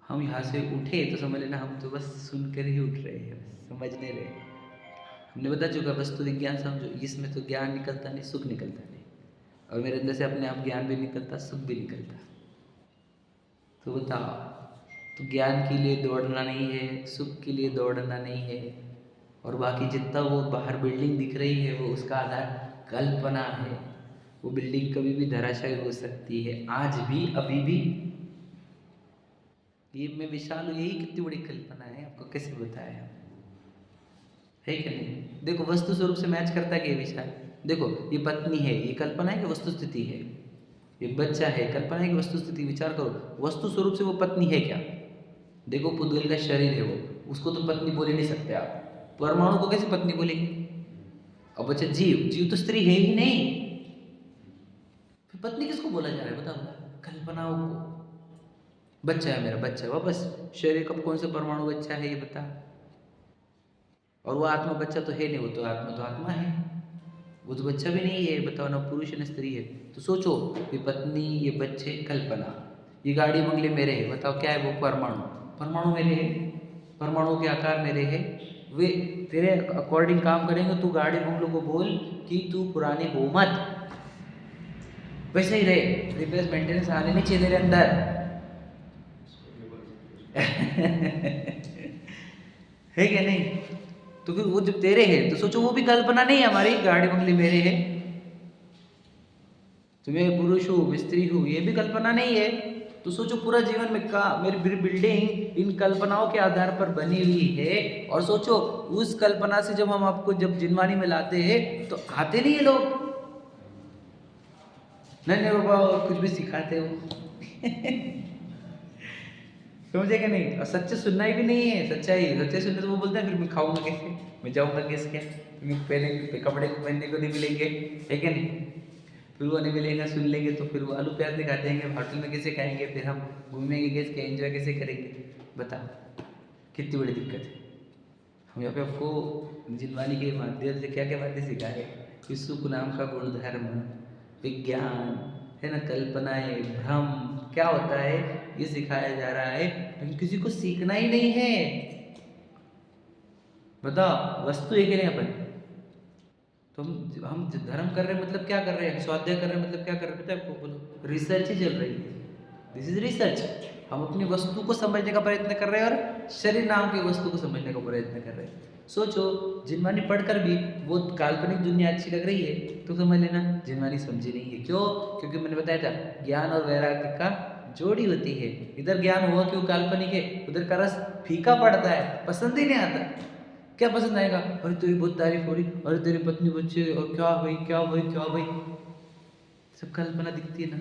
हम यहाँ से उठे तो समझ लेना हम तो बस सुनकर ही उठ रहे हैं, समझ नहीं रहे। हमने बता चुका वस्तु विज्ञान समझो, इसमें तो ज्ञान निकलता नहीं, सुख निकलता नहीं, और मेरे अंदर से अपने आप ज्ञान भी निकलता, सुख भी निकलता। तो बताओ, तो ज्ञान के लिए दौड़ना नहीं है, सुख के लिए दौड़ना नहीं है, और बाकी जितना वो बाहर बिल्डिंग दिख रही है वो उसका आधार कल्पना है। वो बिल्डिंग कभी भी धराशायी हो सकती है, आज भी, अभी भी। ये मैं विशाल हूँ, यही कितनी बड़ी कल्पना है, आपको कैसे बताया है कि नहीं? देखो वस्तु स्वरूप से मैच करता है कि ये विशाल। देखो ये पत्नी है, ये कल्पना है कि वस्तु स्थिति है? ये बच्चा है, कल्पना है कि वस्तु स्थिति? विचार करो, वस्तु स्वरूप से वो पत्नी है क्या? देखो पुद्गल का शरीर है वो, उसको तो पत्नी बोल ही नहीं सकते आप। परमाणु को कैसे पत्नी बोलेंगे? अब अच्छा जीव, जीव तो स्त्री है ही नहीं, फिर पत्नी किसको बोला जा रहा है बताओ? कल्पनाओं को। बच्चा है मेरा, बच्चा है वापस, शरीर का कौन सा परमाणु बच्चा है ये बता? और वो आत्मा बच्चा तो है नहीं, वो तो आत्मा है, वो तो बच्चा भी नहीं है, बताओ ना, पुरुष है ना स्त्री है। तो सोचो, ये पत्नी, ये बच्चे, कल्पना, ये गाड़ी बंगले मेरे है, बताओ क्या है वो? परमाणु, परमाणु मेरे है, परमाणु के आकार मेरे है, वे तेरे अकॉर्डिंग काम करेंगे। तू गाड़ी बंगलों को बोल कि तू पुरानी हो मत, वैसे ही रहे, रिपेयर मेंटेनेंस आने नहीं चाहिए तेरे अंदर। है क्या नहीं? तो फिर वो जब तेरे है तो सोचो वो भी कल्पना नहीं है हमारी, गाड़ी बंगले मेरे है, तो मैं पुरुष हूँ, मैं स्त्री हूँ, ये भी कल्पना नहीं है। तो सोचो पूरा जीवन में का मेरी बिल्डिंग इन कल्पनाओं के आधार पर बनी हुई है। और सोचो उस कल्पना से जब हम आपको जब जिनवानी में लाते हैं तो आते नहीं है लोग, नहीं बाबा कुछ भी सिखाते हो। समझे कि नहीं? और सच्चे सुनना ही भी नहीं है, सच्चाई सच्चे सुनने तो वो बोलते हैं फिर मैं खाऊंगा कैसे, मैं जाऊंगा कैसे, क्या मैं पहले कपड़े पहनने को नहीं मिलेंगे, है क्या नहीं? फिर वो नहीं मिलेगा, सुन लेंगे तो फिर वो आलू प्याज दिखाते हैं, होटल में कैसे खाएंगे, फिर हम घूमेंगे कैसे, एंजॉय कैसे करेंगे, बताओ कितनी बड़ी दिक्कत है। हम यहाँ पे आपको जिनवानी के माध्यम से क्या क्या बातें सिखाए कि सुख नाम का गुणधर्म, विज्ञान है ना, कल्पनाएं, भ्रम क्या होता है ये सिखाया जा रहा है, लेकिन किसी को सीखना ही नहीं है। बताओ वस्तु एक है अपन, तो हम धर्म कर रहे हैं मतलब क्या कर रहे हैं, स्वाध्याय कर रहे हैं मतलब क्या कर रहे हैं, पता है आपको? बोलो, रिसर्च ही चल रही है, दिस इज रिसर्च। हम अपनी वस्तु को समझने का प्रयत्न कर रहे हैं और शरीर नाम की वस्तु को समझने का प्रयत्न कर रहे हैं। सोचो जिनवानी पढ़कर भी वो काल्पनिक दुनिया अच्छी लग रही है तो समझ लेना जिनवानी समझी नहीं है। क्यों? क्योंकि मैंने बताया था ज्ञान और वैराग्य का जोड़ी होती है। इधर ज्ञान हुआ क्यों काल्पनिक है, उधर का रस फीका पड़ता है, पसंद ही नहीं आता। क्या पसंद आएगा? अरे तेरी बहुत तारीफ हो रही, अरे तेरी पत्नी बच्चे, और क्या भाई क्या भाई क्या भाई, सब कल्पना दिखती है ना,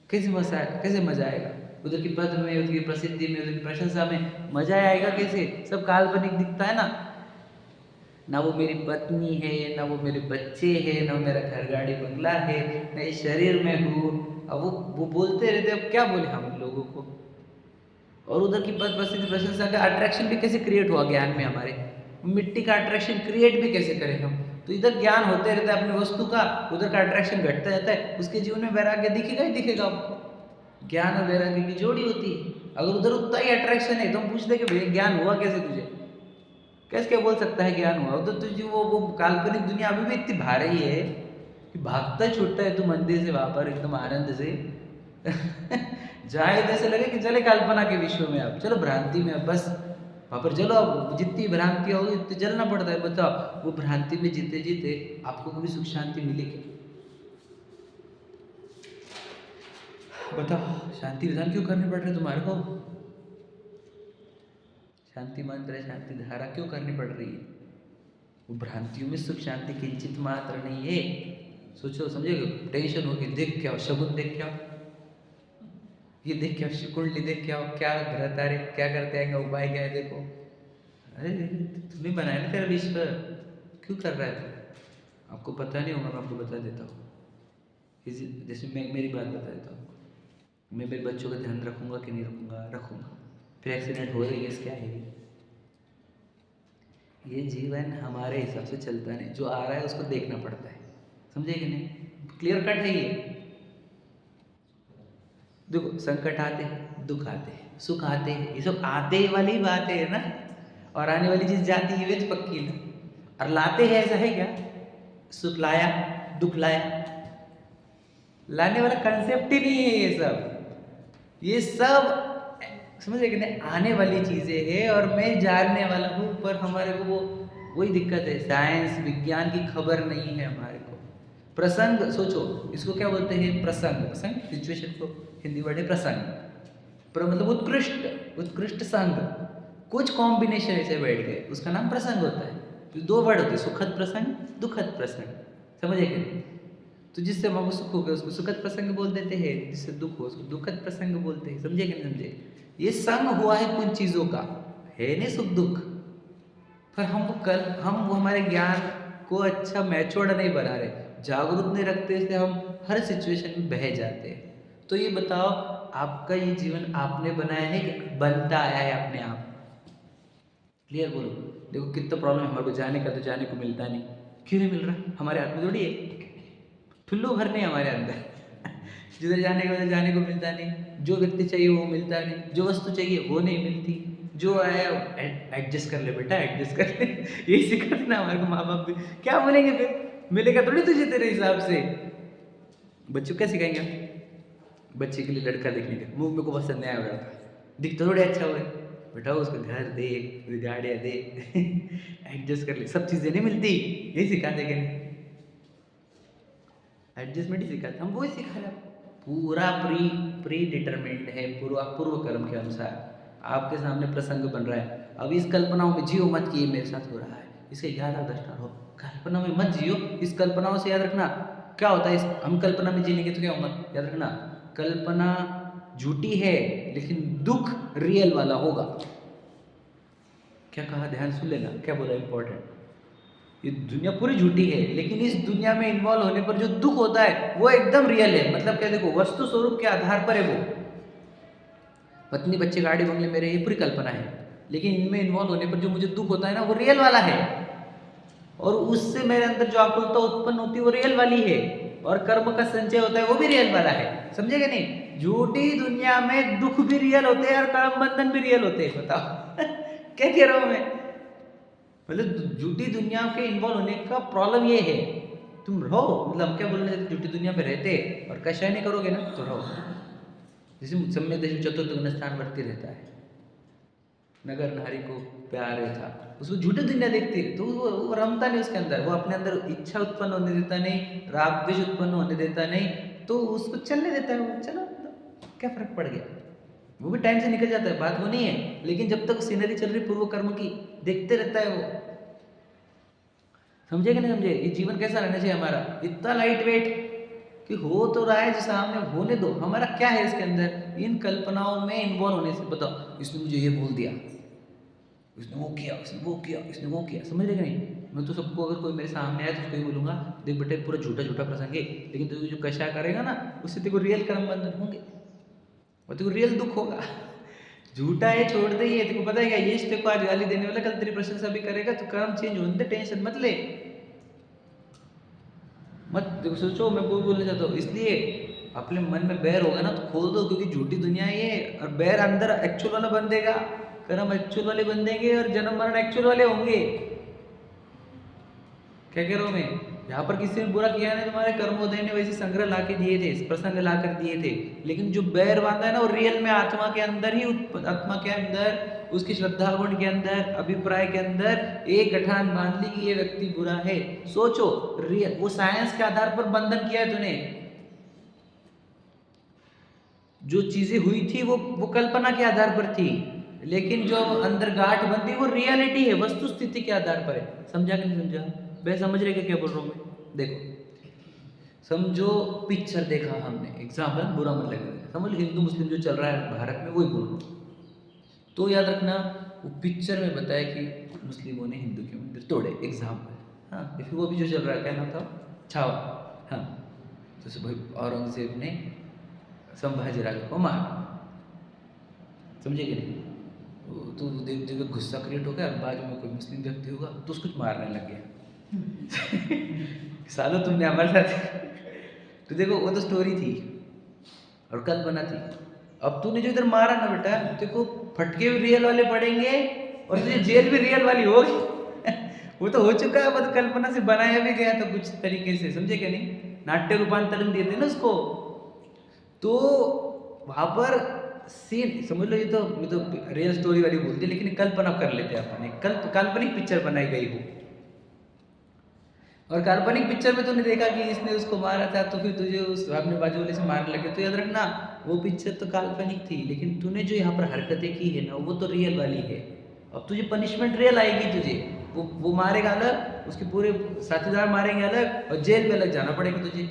कैसे मजा आएगा? उधर की पद में, उधर की प्रसिद्धि में, उधर की प्रशंसा में मजा आएगा कैसे? सब काल्पनिक दिखता है ना वो मेरी पत्नी है, ना वो मेरे बच्चे हैं, ना मेरा घर गाड़ी बंगला है, ना इस शरीर में हूँ। अब वो बोलते रहते, अब क्या बोले हम लोगों को? और उधर की पद प्रसिद्धि प्रशंसा का अट्रैक्शन भी कैसे क्रिएट हुआ ज्ञान में हमारे, मिट्टी का अट्रैक्शन क्रिएट भी कैसे करें हम? तो इधर ज्ञान होते रहता है अपनी वस्तु का, उधर का अट्रैक्शन घटता रहता है, उसके जीवन में वैराग्य दिखेगा ही दिखेगा आपको। ज्ञान और वैराग्य की जोड़ी होती है। अगर उधर उतना ही अट्रैक्शन है तो हम पूछते कि भैया ज्ञान हुआ कैसे तुझे? कैसे क्या बोल सकता है ज्ञान हुआ? उधर तुझे वो काल्पनिक दुनिया अभी भी इतनी भारी है कि भागता छूटता है तू मंदिर से वहां पर एकदम आनंद से। जाए तो ऐसे लगे कि चले कल्पना के विश्व में, अब चलो भ्रांति में, अब बस वहां पर चलो, अब जितनी भ्रांति होगी उतनी जलना पड़ता है। बताओ वो भ्रांति में जीते जीते आपको कभी सुख शांति मिलेगी? बताओ शांति विधान क्यों करने पड़ रहे तुम्हारे को? शांति मंत्र, शांति धारा क्यों करनी पड़ रही है? वो भ्रांतियों में सुख शांति किंचित मात्र नहीं है। सोचो समझेगा, टेंशन होगी, देख क्या शगुन, देख क्या ये, देख क्या कुंडली, देख क्या ग्रह तारे क्या करते आएंगे, उपाय क्या है देखो। अरे तूने बनाया ना तेरा विश्व, क्यों कर रहा है तू? आपको पता नहीं होगा, मैं आपको बता देता हूँ। जैसे मैं मेरी बात बता देता हूँ, मैं मेरे बच्चों का ध्यान रखूंगा कि नहीं रखूंगा? रखूंगा। फिर एक्सीडेंट हो रही है, क्या है ये जीवन हमारे हिसाब से चलता नहीं, जो आ रहा है उसको देखना पड़ता है, समझे कि नहीं? क्लियर कट है ये। देखो संकट आते हैं, दुख आते हैं, सुख आते हैं, ये सब आते वाली बात है ना, और आने वाली चीज जाती है वे तो पक्की ना। और लाते हैं ऐसा है क्या? सुख लाया दुख लाया, लाने वाला कंसेप्ट ही नहीं है ये सब समझे कि नहीं, आने वाली चीजें हैं और मैं जानने वाला हूँ, पर हमारे को वो वही दिक्कत है, साइंस विज्ञान की खबर नहीं है हमारे को। प्रसंग सोचो, इसको क्या बोलते हैं? प्रसंग, प्रसंग सिचुएशन को हिंदी वर्ड है प्रसंग। मतलब उत्कृष्ट संग, कुछ कॉम्बिनेशन ऐसे बैठ गए, उसका नाम प्रसंग होता है। तो दो वर्ड होते हैं, सुखद प्रसंग, दुखद प्रसंग, समझे कि नहीं? तो जिससे हमको सुख हो गया उसको सुखद प्रसंग बोल देते हैं, जिससे दुख हो उसको दुखद प्रसंग बोलते हैं, समझे कि नहीं समझे? ये संग हुआ है कुछ चीज़ों का, है नहीं सुख दुख, पर हम वो हमारे ज्ञान को अच्छा मैच्योर्ड नहीं बना रहे, जागरूक नहीं रखते, इसलिए हम हर सिचुएशन में बह जाते हैं। तो ये बताओ, आपका ये जीवन आपने बनाया है कि बनता आया है अपने आप? क्लियर बोलो। देखो कितना प्रॉब्लम है हमारे को, जाने का तो जाने को मिलता नहीं। क्यों नहीं मिल रहा? हमारे हाथ में थोड़ी है, ठुल्लू भर नहीं हमारे अंदर। जिधर जाने का उधर जाने को मिलता नहीं, जो व्यक्ति चाहिए वो मिलता नहीं, जो वस्तु चाहिए वो नहीं मिलती, जो आया एडजस्ट कर ले बेटा, एडजस्ट कर ले। यही सिखाते ना हमारे को माँ बाप भी। क्या बोलेंगे फिर? मिलेगा थोड़ी तुझे तेरे हिसाब से। बच्चों क्या सिखाएंगे हम? बच्चे के लिए लड़का देखने का, मुंह में को पसंद नहीं आया लड़का, दिखता थोड़े अच्छा हुआ है, बेटा उसको घर दे, गाड़ियाँ दे, एडजस्ट कर ले, सब चीज़ें नहीं मिलती। यही सिखाते क्या? एडजस्टमेंट ही सिखाते, हम वही सिखा रहे हैं। पूरा प्री डिटरमिनेड है, पूर्व कर्म के अनुसार आपके सामने प्रसंग बन रहा है। अब इस कल्पनाओं में जियो मत कि ये मेरे साथ हो रहा है, इसके 11-10 हो, कल्पना में मत जियो। इस कल्पनाओं से याद रखना क्या होता है, हम कल्पना में जीनेंगे तो क्या होगा, याद रखना कल्पना झूठी है लेकिन दुख रियल वाला होगा। क्या कहा, ध्यान सुन लेना, क्या बोला इंपॉर्टेंट। ये दुनिया पूरी झूठी है, लेकिन इस दुनिया में इन्वॉल्व होने पर जो दुख होता है वो एकदम रियल है। मतलब क्या, देखो वस्तु स्वरूप के आधार पर है वो, पत्नी बच्चे गाड़ी बंगले मेरे, ये पूरी कल्पना है, लेकिन इनमें इन्वॉल्व होने पर जो मुझे दुख होता है ना वो रियल वाला है, और उससे मेरे अंदर जो आकुलता उत्पन्न होती है वो रियल वाली है, और कर्म का संचय होता है वो भी रियल वाला है। समझेगा नहीं? झूठी दुनिया में दुख भी रियल होते हैं और कर्म बंधन भी रियल होते हैं। बताओ क्या कह रहा हूं मैं? मतलब झूठी दुनिया के इन्वॉल्व होने का प्रॉब्लम ये है, तुम रहो, मतलब क्या बोलना चाहते, झूठी दुनिया में रहते और कष्ट नहीं करोगे ना तो रहो। जैसे सम्य देश चतुर्थ स्थान वर्ती रहता है, नगर नारी को प्यार था, उसको झूठी दुनिया देखती है तो वो रमता नहीं उसके अंदर, वो अपने अंदर इच्छा उत्पन्न होने देता नहीं, राग द्वेष उत्पन्न होने देता नहीं, तो उसको चलने देता है वो, चलो क्या फर्क पड़ गया, वो भी टाइम से निकल जाता है, बात वो नहीं है। लेकिन जब तक सीनरी चल रही पूर्व कर्म की, देखते रहता है वो। समझे कि नहीं समझे? ये जीवन कैसा रहना चाहिए हमारा, इतना लाइट वेट कि हो तो रहा है जो सामने, होने दो। हमारा क्या है इसके अंदर, इन कल्पनाओं में इन्वॉल्व होने से। बताओ, इसने मुझे ये बोल दिया, इसने वो किया, इसने वो किया, इसने वो किया, समझ रहे कि नहीं? मैं तो सबको, अगर कोई मेरे सामने आए तो उसको ये बोलूंगा, देख बेटे पूरा झूठा झूठा प्रसंग है, लेकिन तू जो कशा करेगा ना उससे तेरे को रियल कर्म बंधन होंगे और तेरे को रियल दुख होगा। झूठा है छोड़ दे, ये तेरे को पता है क्या, ये तेरे को आज गाली देने वाला कल तेरी प्रशंसा भी करेगा, तो कर्म चेंज होने दे, टेंशन मत ले, मत देखो सोचो। मैं वो बोलना चाहता हूँ, इसलिए अपने मन में बैर होगा ना तो खोल दो, क्योंकि झूठी दुनिया ये, और बैर अंदर एक्चुअल वाला बन देगा, कर्म एक्चुअल वाले बन देंगे और जन्म मरण एक्चुअल वाले होंगे। क्या कह रहा हूँ मैं? यहाँ पर किसी ने बुरा किया नहीं, तुम्हारे कर्मोदय ने वैसे संग्रह ला के दिए थे, प्रसंग ला कर दिए थे, लेकिन जो बैर बांधा है ना वो रियल में आत्मा के अंदर ही, आत्मा के अंदर, उसकी श्रद्धा गुण के अंदर, अभिप्राय के अंदर एक गठान बांध ली कि ये व्यक्ति बुरा है। सोचो, रियल वो साइंस के आधार पर बंधन किया है तूने, जो चीजें हुई थी वो कल्पना के आधार पर थी, लेकिन जो अंदर गांठ बंधी वो रियलिटी है, वस्तु स्थिति के आधार पर है। समझा कि नहीं समझा? मैं समझ रहे क्या बोल रहा हूँ मैं? देखो समझो, पिक्चर देखा हमने, एग्जाम्पल बुरा मत लगेगा, समझ लो हिंदू मुस्लिम जो चल रहा है भारत में वही बोल रहा हूँ, तो याद रखना वो पिक्चर में बताया कि मुस्लिमों ने हिंदू के मंदिर तोड़े, एग्जाम्पल। हाँ, फिर वो भी जो चल रहा है, क्या नाम था, छावा। हाँ, तो भाई औरंगजेब ने संभाजी राजा को मारा, समझे कि नहीं? तो देख देख गुस्सा क्रिएट हो गया, बाजू में कोई मुस्लिम व्यक्ति होगा तो उसको मारने लग गया। सालों तुमने हमारे साथ तो देखो वो तो स्टोरी थी और कल्पना थी। अब तूने जो इधर मारा ना बेटा, देखो फटके भी रियल वाले पड़ेंगे और तुझे जेल भी रियल वाली होगी। वो तो हो चुका है, बस कल्पना से बनाया भी गया तो कुछ तरीके से, समझे क्या नहीं? नाट्य रूपांतरण दिए थे ना उसको, तो वहां पर सीन समझ लो, ये तो मैं तो रियल स्टोरी वाली बोलती, लेकिन कल्पना कर लेते हैं अपन, काल्पनिक पिक्चर बनाई गई हो, और काल्पनिक पिक्चर में तूने देखा कि इसने उसको मारा था, तो फिर तुझे उस अपने बाजू वाले से मारने लगे, तो याद रखना वो पिक्चर तो काल्पनिक थी, लेकिन तूने जो यहाँ पर हरकतें की है ना वो तो रियल वाली है। अब तुझे पनिशमेंट रियल आएगी, तुझे वो मारेगा अलग, उसके पूरे साथीदार मारेंगे अलग, और जेल में अलग जाना पड़ेगा तुझे,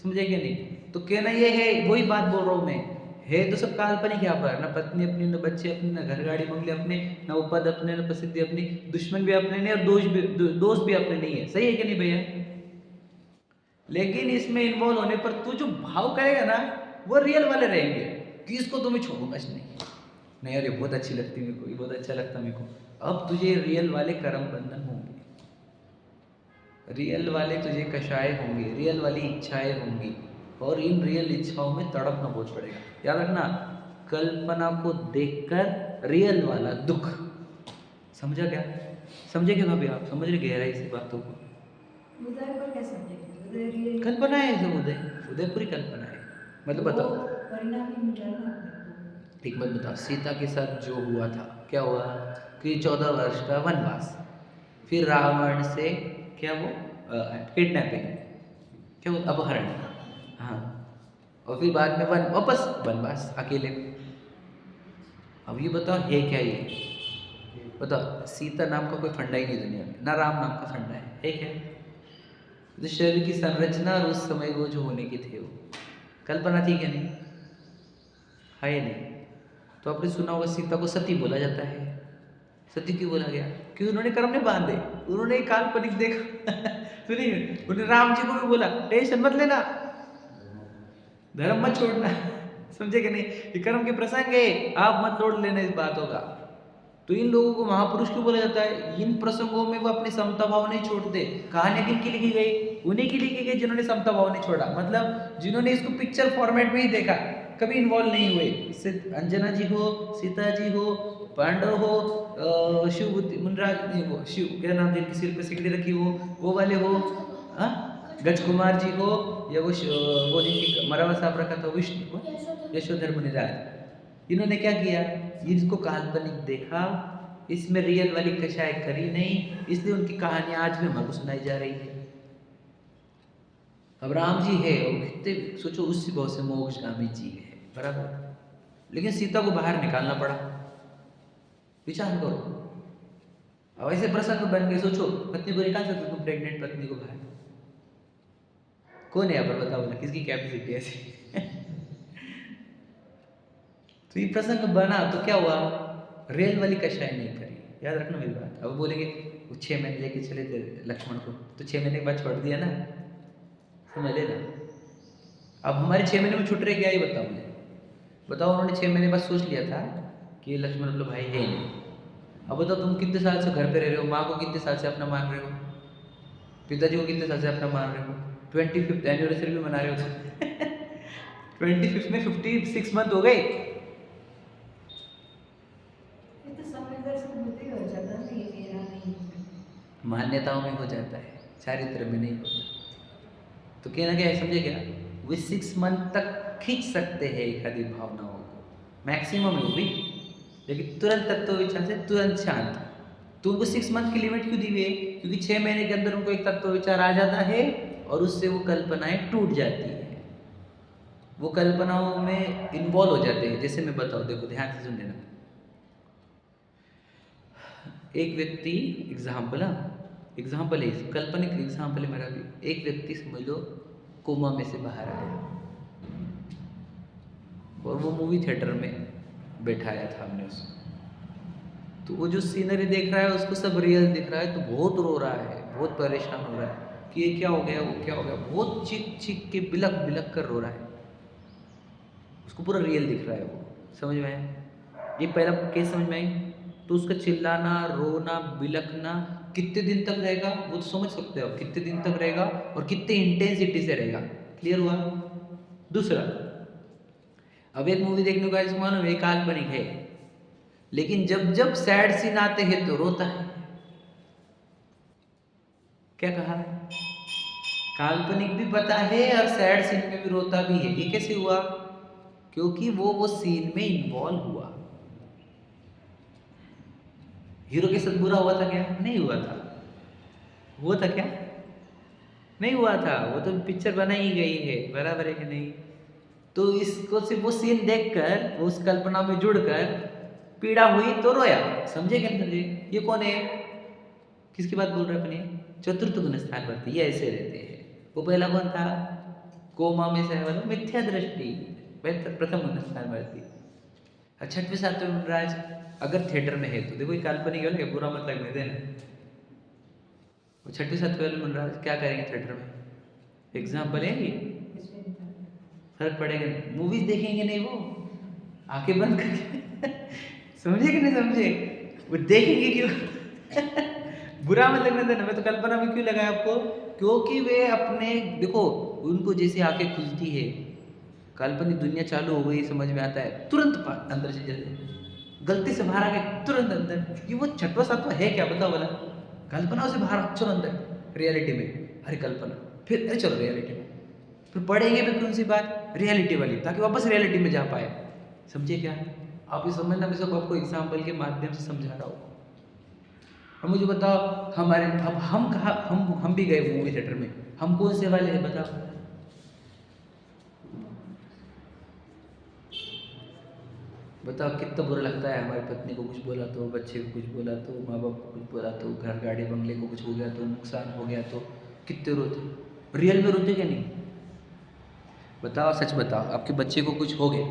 समझे क्या नहीं? तो कहना ये है, वही बात बोल रहा हूँ मैं, है तो सब काल्पनिक यहाँ पर, ना पत्नी अपनी, ना बच्चे अपने, ना घर गाड़ी बंगले अपने, ना वो पद अपने, ना प्रसिद्धि अपनी, दुश्मन भी अपने नहीं और दोस्त भी अपने नहीं है। सही है कि नहीं भैया? लेकिन इसमें इन्वॉल्व होने पर तू जो भाव करेगा ना वो रियल वाले रहेंगे कि इसको तो मैं छोड़ूंगा नहीं यार, ये बहुत अच्छी लगती मेरे को, ये बहुत अच्छा लगता मेरे को। अब तुझे रियल वाले कर्म बंधन होंगे, रियल वाले तुझे कषाय होंगे, रियल वाली इच्छाएं होंगी, और इन रियल इच्छाओं में तड़पना बहुत पड़ेगा। याद रखना, कल्पना को देखकर रियल वाला दुख। समझा क्या? समझे क्या भाभी? आप समझ रहे गहराई से बातों को? उदय पर क्या समझेंगे? कल्पना है सब, उदय पूरी कल्पना है। मतलब बताओ, परिणाम ही मिटाना। एक बात बताओ, सीता के साथ जो हुआ था, क्या हुआ कि 14 वर्ष का वनवास, फिर रावण से क्या वो किडनैपिंग, क्या वो अपहरण, हाँ, और फिर बाद में वापस वनवास अकेले। अब ये बताओ है क्या ये? बताओ, सीता नाम का कोई फंडा ही नहीं दुनिया में, ना राम नाम का फंडा है क्या? तो शरीर की संरचना और उस समय वो जो होने के थे वो कल्पना थी क्या? नहीं है या नहीं? तो आपने सुना होगा सीता को सती बोला जाता है। सती क्यों बोला गया? क्योंकि उन्होंने कर्म नहीं बांधे, उन्होंने काल्पनिक देखा। सुनिए, उन्होंने राम जी को भी बोला टेंशन मत लेना, धर्म मत छोड़ना। समझे कि नहीं? ये कर्म के प्रसंग है, आप मत लोड लेना इस बातों का। तो इन लोगों को महापुरुष क्यों बोला जाता है? इन प्रसंगों में वो अपनी समता भाव नहीं छोड़ते। कहानी किनकी लिखी गई? उन्हीं की लिखी गई जिन्होंने समता भाव नहीं छोड़ा, मतलब जिन्होंने इसको पिक्चर फॉर्मेट में ही देखा, कभी इन्वॉल्व नहीं हुए। इससे अंजना जी हो, सीता जी हो, पांडव हो, शिव मुनराज नहीं, वो शिव क्या नाम जिनके सिर पे सिकड़ी रखी हो वो वाले हो, हाँ, गज कुमार जी हो, या वो जिनकी मरावा साहब रखा था विष्णु को, यशोधर मुनिराज। इन्होंने क्या किया? इसको काल्पनिक देखा, इसमें रियल वाली कषाय करी नहीं, इसलिए उनकी कहानियां आज भी हमको सुनाई जा रही है। अब राम जी है, वो कितने सोचो, उससे बहुत से मोक्षगामी जी है, बराबर, लेकिन सीता को बाहर निकालना पड़ा। विचार करो, अब ऐसे प्रसंग बन गए। सोचो, पत्नी को निकाल सकते तुम, प्रेग्नेंट पत्नी को बाहर? कौन है यहाँ पर? बताओ ना, किसकी कैपेसिटी ऐसी? तो ये प्रसंग बना तो क्या हुआ? रेल वाली कषाय नहीं करी। याद रखना मेरी बात। अब बोलेंगे वो 6 महीने लेके चले थे लक्ष्मण को, तो 6 महीने के बाद छोड़ दिया ना, समझ लेना। अब हमारे 6 महीने में छूट रहे क्या, ये बताओ मुझे। बताओ, उन्होंने 6 महीने बाद सोच लिया था कि लक्ष्मण मतलब भाई है ही नहीं। अब बताओ, तुम कितने साल से घर पे रह रहे हो, माँ को कितने साल से अपना मान रहे हो, पिताजी को कितने साल से अपना मान रहे हो, 25th एनिवर्सरी भी मना रहे हो। 25th में 56 मंथ हो गए। मान्यताओं में हो जाता है, चारित्र में नहीं होता। तो कहना क्या है, समझे क्या? वे 6 मंथ तक खींच सकते हैं एक आदि भावनाओं को, मैक्सिमम है वो भी, लेकिन तुरंत तत्व विचार से तुरंत शांत। तो उनको 6 मंथ की लिमिट क्यों दी हुई है? क्योंकि 6 महीने के अंदर उनको एक तत्व विचार आ जाता है और उससे वो कल्पनाएं टूट जाती है, वो कल्पनाओं में इन्वॉल्व हो जाते हैं। जैसे मैं बताऊँ, देखो ध्यान से सुन लेना। एक व्यक्ति, एग्जाम्पल है, काल्पनिक एग्जाम्पल है मेरा भी। एक व्यक्ति समझ लो कोमा में से बाहर आया और वो मूवी थिएटर में बैठाया था हमने उसको, तो वो जो सीनरी देख रहा है उसको सब रियल दिख रहा है, तो बहुत रो रहा है, बहुत परेशान हो रहा है कि ये क्या हो गया, वो क्या हो गया, बहुत चीख चीख के बिलक बिलक कर रो रहा है। उसको पूरा रियल दिख रहा है, वो समझ में आया? ये पहला केस समझ में आई? तो उसका चिल्लाना, रोना, बिलखना कितने दिन तक रहेगा वो तो समझ सकते हो, कितने दिन तक रहेगा और कितने इंटेंसिटी से रहेगा। क्लियर हुआ? दूसरा, अब एक मूवी देखने को इसको मालूम है काल्पनिक है, लेकिन जब जब सैड सीन आते हैं तो रोता है। क्या कहा? काल्पनिक भी पता है और सैड सीन में भी रोता भी है। ये कैसे हुआ? क्योंकि वो सीन में इन्वॉल्व हुआ। हीरो के साथ बुरा हुआ था क्या? नहीं हुआ था। हुआ था क्या? नहीं हुआ था। वो तो पिक्चर बनाई गई है, बराबर है कि नहीं? तो इसको सिर्फ वो सीन देखकर, उस कल्पना में जुड़कर पीड़ा हुई तो रोया। समझे क्या? समझे? ये कौन है? किसकी बात बोल रहे अपने? चतुर्थ गुण स्थान वर्ती, ये ऐसे रहते हैं। वो पहला कौन था? कोमा में से वाला मिथ्या दृष्टि, प्रथम स्थान भारती। और छठवें सातवें वनराज अगर थिएटर में है तो देखो ये काल्पनिक है ना, बुरा मत लगने देना। वो छठवें सातवें वाले वनराज क्या करेंगे थिएटर में? एग्जाम्पल है ये, इसमें नहीं था। फर्क पड़ेगा नहीं, मूवीज देखेंगे नहीं वो, आंखें बंद करके समझे कि नहीं समझे? वो देखेंगे क्यों? बुरा मत लगने देना। मैं तो कल्पना में क्यों लगाया आपको? क्योंकि वे अपने देखो उनको जैसे आंखें खुलती है, काल्पनिक दुनिया चालू हो गई, समझ में आता है तुरंत अंदर से, जैसे गलती से बाहर आ गए तुरंत अंदर। ये वो छठवा सातवा है क्या बताओ वाला? कल्पना से बाहर चलो अंदर रियलिटी में, अरे कल्पना, फिर अरे चलो रियलिटी में, फिर पढ़ेंगे फिर कौन सी बात रियलिटी वाली, ताकि वापस रियलिटी में जा पाए। समझे क्या? आप ये समझना, मैं सब आपको एग्जाम्पल के माध्यम से समझा रहा हूँ। अब मुझे बताओ हमारे अब हम कहा, हम भी गए मूवी थिएटर में, हम कौन से वाले हैं बताओ? बताओ कितना बुरा लगता है, हमारी पत्नी को कुछ बोला तो, बच्चे को कुछ बोला तो, माँ बाप को कुछ बोला तो, घर गाड़ी बंगले को कुछ हो गया तो, नुकसान हो गया तो कितने रोते। रियल में रोते क्या नहीं? बताओ सच बताओ, आपके बच्चे को कुछ हो गया,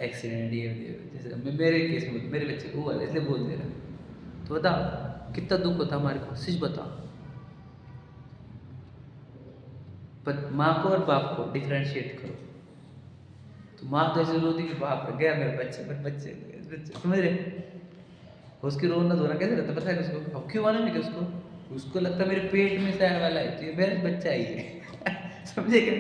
एक्सीडेंट ये जैसे मेरे केस में मेरे बच्चे को हुआ इसलिए बोल दे रहा, तो बताओ कितना दुख होता हमारे को, सच बताओ। पर माँ को और बाप को डिफ्रेंशिएट करो। तो माँ तो ऐसे रोती कि बाप रे गया मेरे बच्चे समझ रहे? उसकी रोना धोना कैसे रहता पता है उसको? अब क्यों मालूम है कि उसको लगता है मेरे पेट में से आने वाला है, तो ये मेरा बच्चा ही है। समझे क्या?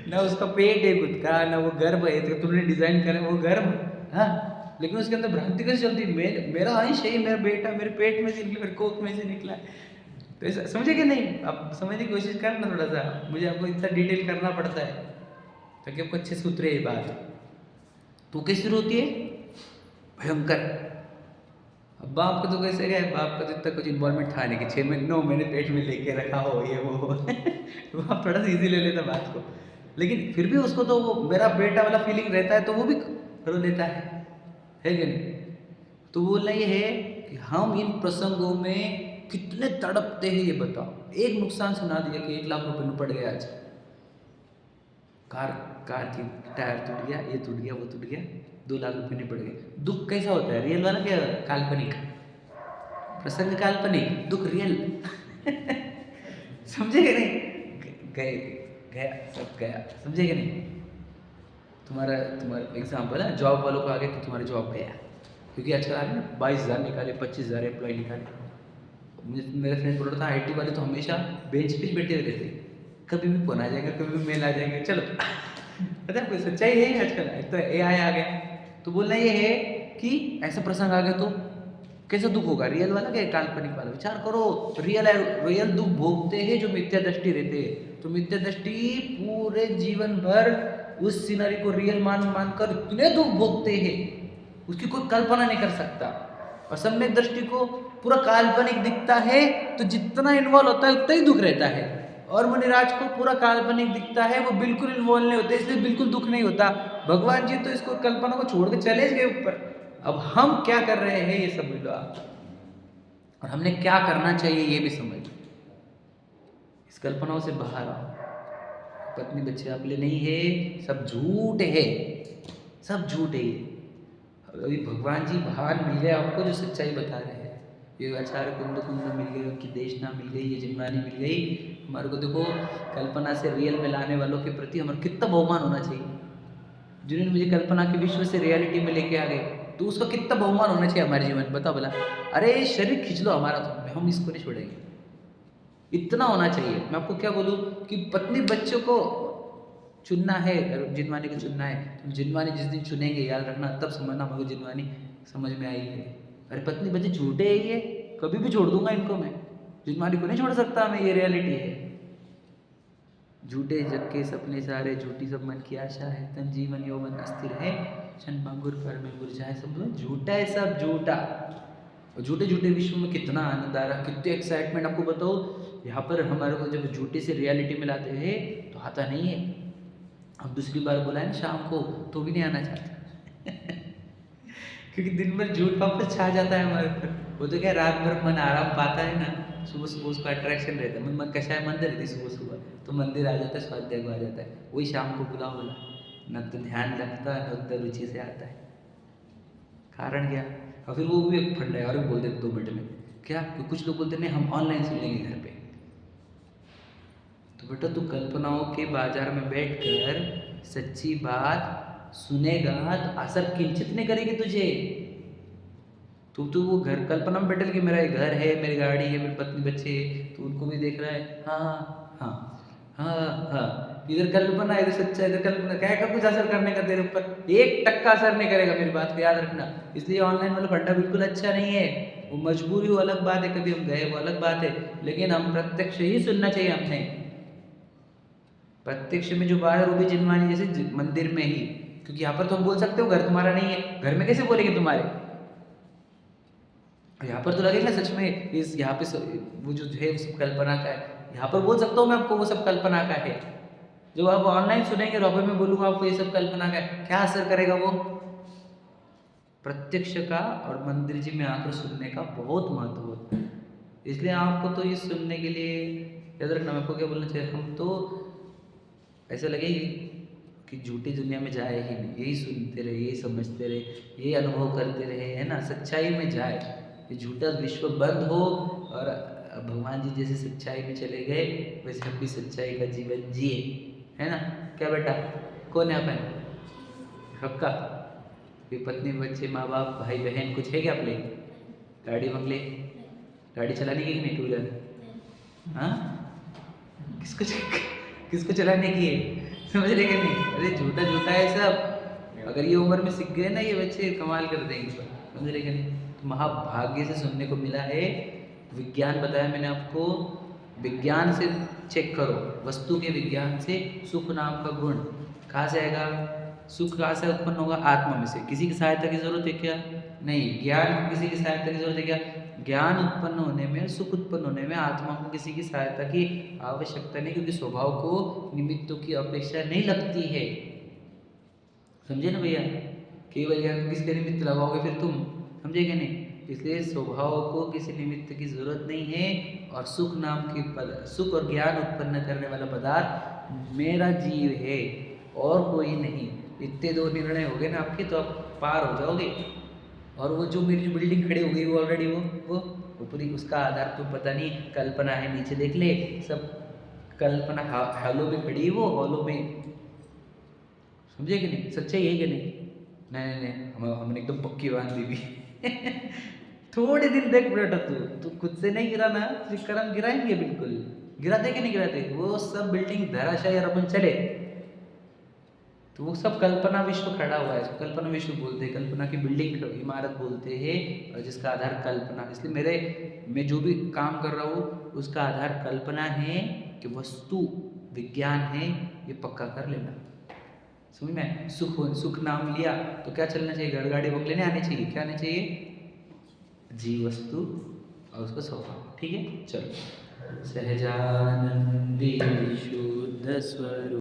ना उसका पेट है खुद का, ना वो गर्भ है तो तुमने डिजाइन करा वो गर्भ, हाँ, लेकिन उसके अंदर भ्रांति कैसे चलती है, मेरा अंश है, मेरा बेटा मेरे पेट में से निकला, मेरे कोख में से निकला। तो ऐसा समझे कि नहीं? आप समझने की कोशिश करना थोड़ा सा, मुझे आपको इतना डिटेल करना पड़ता है ताकि आपको अच्छे से उतरे ये बात। तो कैसे रोती है? भयंकर। अब बाप का तो कैसे गए, बाप का तो इतना कुछ इन्वॉल्वमेंट था नहीं कि 6 महीने 9 महीने पेट में लेके रखा हो ये वो। बाप थोड़ा सा इजी ले लेता बात को, लेकिन फिर भी उसको तो वो मेरा बेटा वाला फीलिंग रहता है, तो वो भी रो लेता है कि नहीं? तो बोलना ये है कि हम इन प्रसंगों में कितने तड़पते हैं ये बताओ। एक नुकसान सुना दिया कि 1 लाख रुपए में पड़ गया, आज कार की टायर टूट गया, ये टूट गया वो टूट गया, 2 लाख रुपए नहीं पड़ गए। दुख कैसा होता है? रियल वाला क्या? काल्पनिक प्रसंग, काल्पनिक दुख रियल। समझे कि नहीं? गए गया सब गया, समझे कि नहीं? तुम्हारा एग्जाम्पल है, जॉब वालों को आगे तो तुम्हारा जॉब गया, क्योंकि आजकल आ रहे ना 22,000 निकाले, 25,000 एम्प्लॉय निकाले। मेरा फ्रेंड बोल रहा था IT वाले तो हमेशा बेंच पे बैठे रहते थे, कभी भी फोन आ जाएगा, कभी भी मेल आ जाएगा, चलो। पता है कोई सच्चाई है आजकल, तो AI आ गया। तो बोलना ये है कि ऐसा प्रसंग आ गया तो कैसा दुख होगा? रियल वाला क्या काल्पनिक वाला? विचार करो। रियल दुख भोगते हैं जो मिथ्या दृष्टि रहते हैं। तो मिथ्या दृष्टि पूरे जीवन भर उस सीनरी को रियल मान कर इतने दुख भोगते हैं, उसकी कोई कल्पना नहीं कर सकता। और सम्यक दृष्टि को पूरा काल्पनिक दिखता है, तो जितना इन्वॉल्व होता है उतना ही दुख रहता है। और मुनिराज को पूरा काल्पनिक दिखता है, वो बिल्कुल इन्वॉल्व नहीं होते, इसलिए बिल्कुल दुख नहीं होता। भगवान जी तो इसको कल्पना को छोड़ के चले गए ऊपर। अब हम क्या कर रहे हैं ये समझ लो आप, और हमने क्या करना चाहिए ये भी समझ लो। इस कल्पनाओं से बाहर आओ। पत्नी बच्चे आप लिए नहीं है, सब झूठ है, सब झूठ है। अभी भगवान जी भान मिल गए आपको जो सच्चाई बता रहे हैं। ये आचार्य कुंद मिल गई, उनकी देशना मिल गई, ये जिनवानी मिल गई। हमारे को देखो कल्पना से रियल में लाने वालों के प्रति हमारा कितना बहुमान होना चाहिए। जिन्होंने मुझे कल्पना के विश्व से रियलिटी में लेके आ गए, तो उसका कितना बहुमान होना चाहिए हमारे जीवन में, बताओ भला। अरे शरीर खींच लो हमारा, तो हम इसको नहीं छोड़ेंगे, इतना होना चाहिए। मैं आपको क्या बोलूँ कि पत्नी बच्चों को चुनना है, जिनवानी को चुनना है, तुम जिनवानी जिस दिन चुनेंगे याद रखना, तब समझना हमको जिनवानी समझ में आई है। अरे पत्नी बच्चे झूठे है, ये कभी भी छोड़ दूंगा इनको मैं, जिनवानी को नहीं छोड़ सकता मैं, ये रियलिटी है। झूठे जग के सपने सारे, झूठी सब मन की आशा है, तन जीवन यौवन अस्थिर है, क्षण भंगुर पर में मुरझाए। सब झूठा है, सब झूठा। और झूठे झूठे विश्व में कितना आनंद आ रहा, कितने एक्साइटमेंट। आपको बताओ यहाँ पर हमारे को जब झूठे से रियलिटी में लाते हैं तो आता नहीं है। अब दूसरी बार बुलाए ना शाम को तो भी नहीं आना चाहता। क्योंकि दिन भर झूठ वापस छा जाता है हमारे ऊपर। वो तो क्या रात भर मन आराम पाता है ना, सुबह सुबह उसको अट्रैक्शन रहता है। मन कषाय मंदिर रहती सुबह सुबह, तो मंदिर आ जाता है, स्वाध्याय को आ जाता है। वही शाम को बुलाओ बोला न तो ध्यान लगता है न तो रुचि से आता है। कारण क्या? और फिर वो भी एक फंडा है और भी बोल देते 2 मिनट में क्या कि कुछ लोग बोलते नहीं हम ऑनलाइन सुन लेंगे घर पे। तो बेटा तू कल्पनाओं के बाजार में बैठकर सच्ची बात सुनेगा तो असर किंचित नहीं करेगी तुझे। तू वो घर कल्पना में बैठल कि मेरा ये घर है, मेरी गाड़ी है, मेरी पत्नी बच्चे है, तो उनको भी देख रहा है। हाँ हाँ हाँ हाँ हाँ, इधर कल्पना इधर सच्चा, इधर कल्पना, क्या का कुछ असर करने का तेरे ऊपर 1% असर नहीं करेगा। मेरी बात को याद रखना। इसलिए ऑनलाइन वाला फंडा बिल्कुल अच्छा नहीं है। वो मजबूरी वो अलग बात है, कभी हम गए वो अलग बात है, लेकिन हम प्रत्यक्ष ही सुनना चाहिए। हमने प्रत्यक्ष में जो बात है वो भी जिनवानी जैसे मंदिर में ही, क्योंकि यहाँ पर तो हम बोल सकते हो घर तुम्हारा नहीं है, घर में कैसे बोलेंगे तुम्हारे? यहाँ पर तो लगेगा सच में इस यहाँ पे वो जो है वो सब कल्पना का है। यहाँ पर बोल सकता हूँ मैं आपको वो सब कल्पना का है। जब आप ऑनलाइन सुनेंगे रॉबे में बोलूँगा आपको ये सब कल्पना का है, क्या असर करेगा वो? प्रत्यक्ष का और मंदिर जी में आकर सुनने का बहुत महत्व होता है। इसलिए आपको तो ये सुनने के लिए याद रखना। मैं आपको क्या बोलना चाहिए, हम तो ऐसा लगे कि झूठी दुनिया में जाए ही नहीं, यही सुनते रहे, यही समझते रहे, यही अनुभव करते रहे, है ना, सच्चाई में जाए, ये झूठा विश्व बंद हो और भगवान जी जैसे सच्चाई में चले गए वैसे हम भी सच्चाई का जीवन जिए, है ना। क्या बेटा, कौन है अपन? सबका फिर पत्नी बच्चे माँ बाप भाई बहन कुछ है क्या अपने? गाड़ी बंगले, गाड़ी चलाने की नहीं, टू व्हीलर? हाँ, किसको किसको चलाने की है? समझ रहे कि नहीं? अरे झूठा झूठा है सब। अगर ये उम्र में सीख गए ना ये बच्चे, कमाल कर देंगे। समझ रहे कि नहीं? तो महाभाग्य से सुनने को मिला है। विज्ञान बताया मैंने आपको, विज्ञान से चेक करो, वस्तु के विज्ञान से सुख नाम का गुण कहाँ से आएगा? सुख कहाँ से उत्पन्न होगा? आत्मा में से। किसी की सहायता की जरूरत है क्या? नहीं। ज्ञान को किसी की सहायता की जरूरत है क्या? ज्ञान उत्पन्न होने में, सुख उत्पन्न होने में आत्मा को किसी की सहायता की आवश्यकता नहीं, क्योंकि स्वभाव को निमित्तों की अपेक्षा नहीं लगती है। समझे ना भैया? केवल ज्ञान को किसके निमित्त लगाओगे फिर तुम? समझे कि नहीं? इसलिए स्वभाव को किसी निमित्त की जरूरत नहीं है। और सुख नाम की सुख और ज्ञान उत्पन्न करने वाला पदार्थ मेरा जीव है और कोई नहीं। इतने 2 निर्णय हो गए ना आपके, तो आप पार हो जाओगे। और वो जो मेरी जो बिल्डिंग खड़ी हो गई वो ऑलरेडी वो पूरी, उसका आधार तो पता नहीं, कल्पना है। नीचे देख ले, सब कल्पना हॉलो में खड़ी है वो, हॉलो में। समझे कि नहीं? सच्चाई है कि नहीं? नहीं नहीं, हमने एकदम पक्की बांध दी थी। थोड़े दिन देख बेटा, तू खुद से नहीं गिरा ना, कर्म गिराएंगे बिल्कुल। गिराते कि नहीं गिराते? वो सब बिल्डिंग धराशायी और अपन चले, तो वो सब कल्पना विश्व खड़ा हुआ है। कल्पना विश्व बोलते हैं, कल्पना की बिल्डिंग इमारत बोलते हैं, और जिसका आधार कल्पना। इसलिए मैं जो भी काम कर रहा हूँ उसका आधार कल्पना है कि वस्तु विज्ञान है, ये पक्का कर लेना। समझ में? सुख नाम लिया तो क्या चलना चाहिए? घर गाड़ी बंगले नहीं आने चाहिए। क्या आने चाहिए? जीव वस्तु और उसका स्वभाव। ठीक है, चलो। सहजानंदी शुद्ध स्वरूप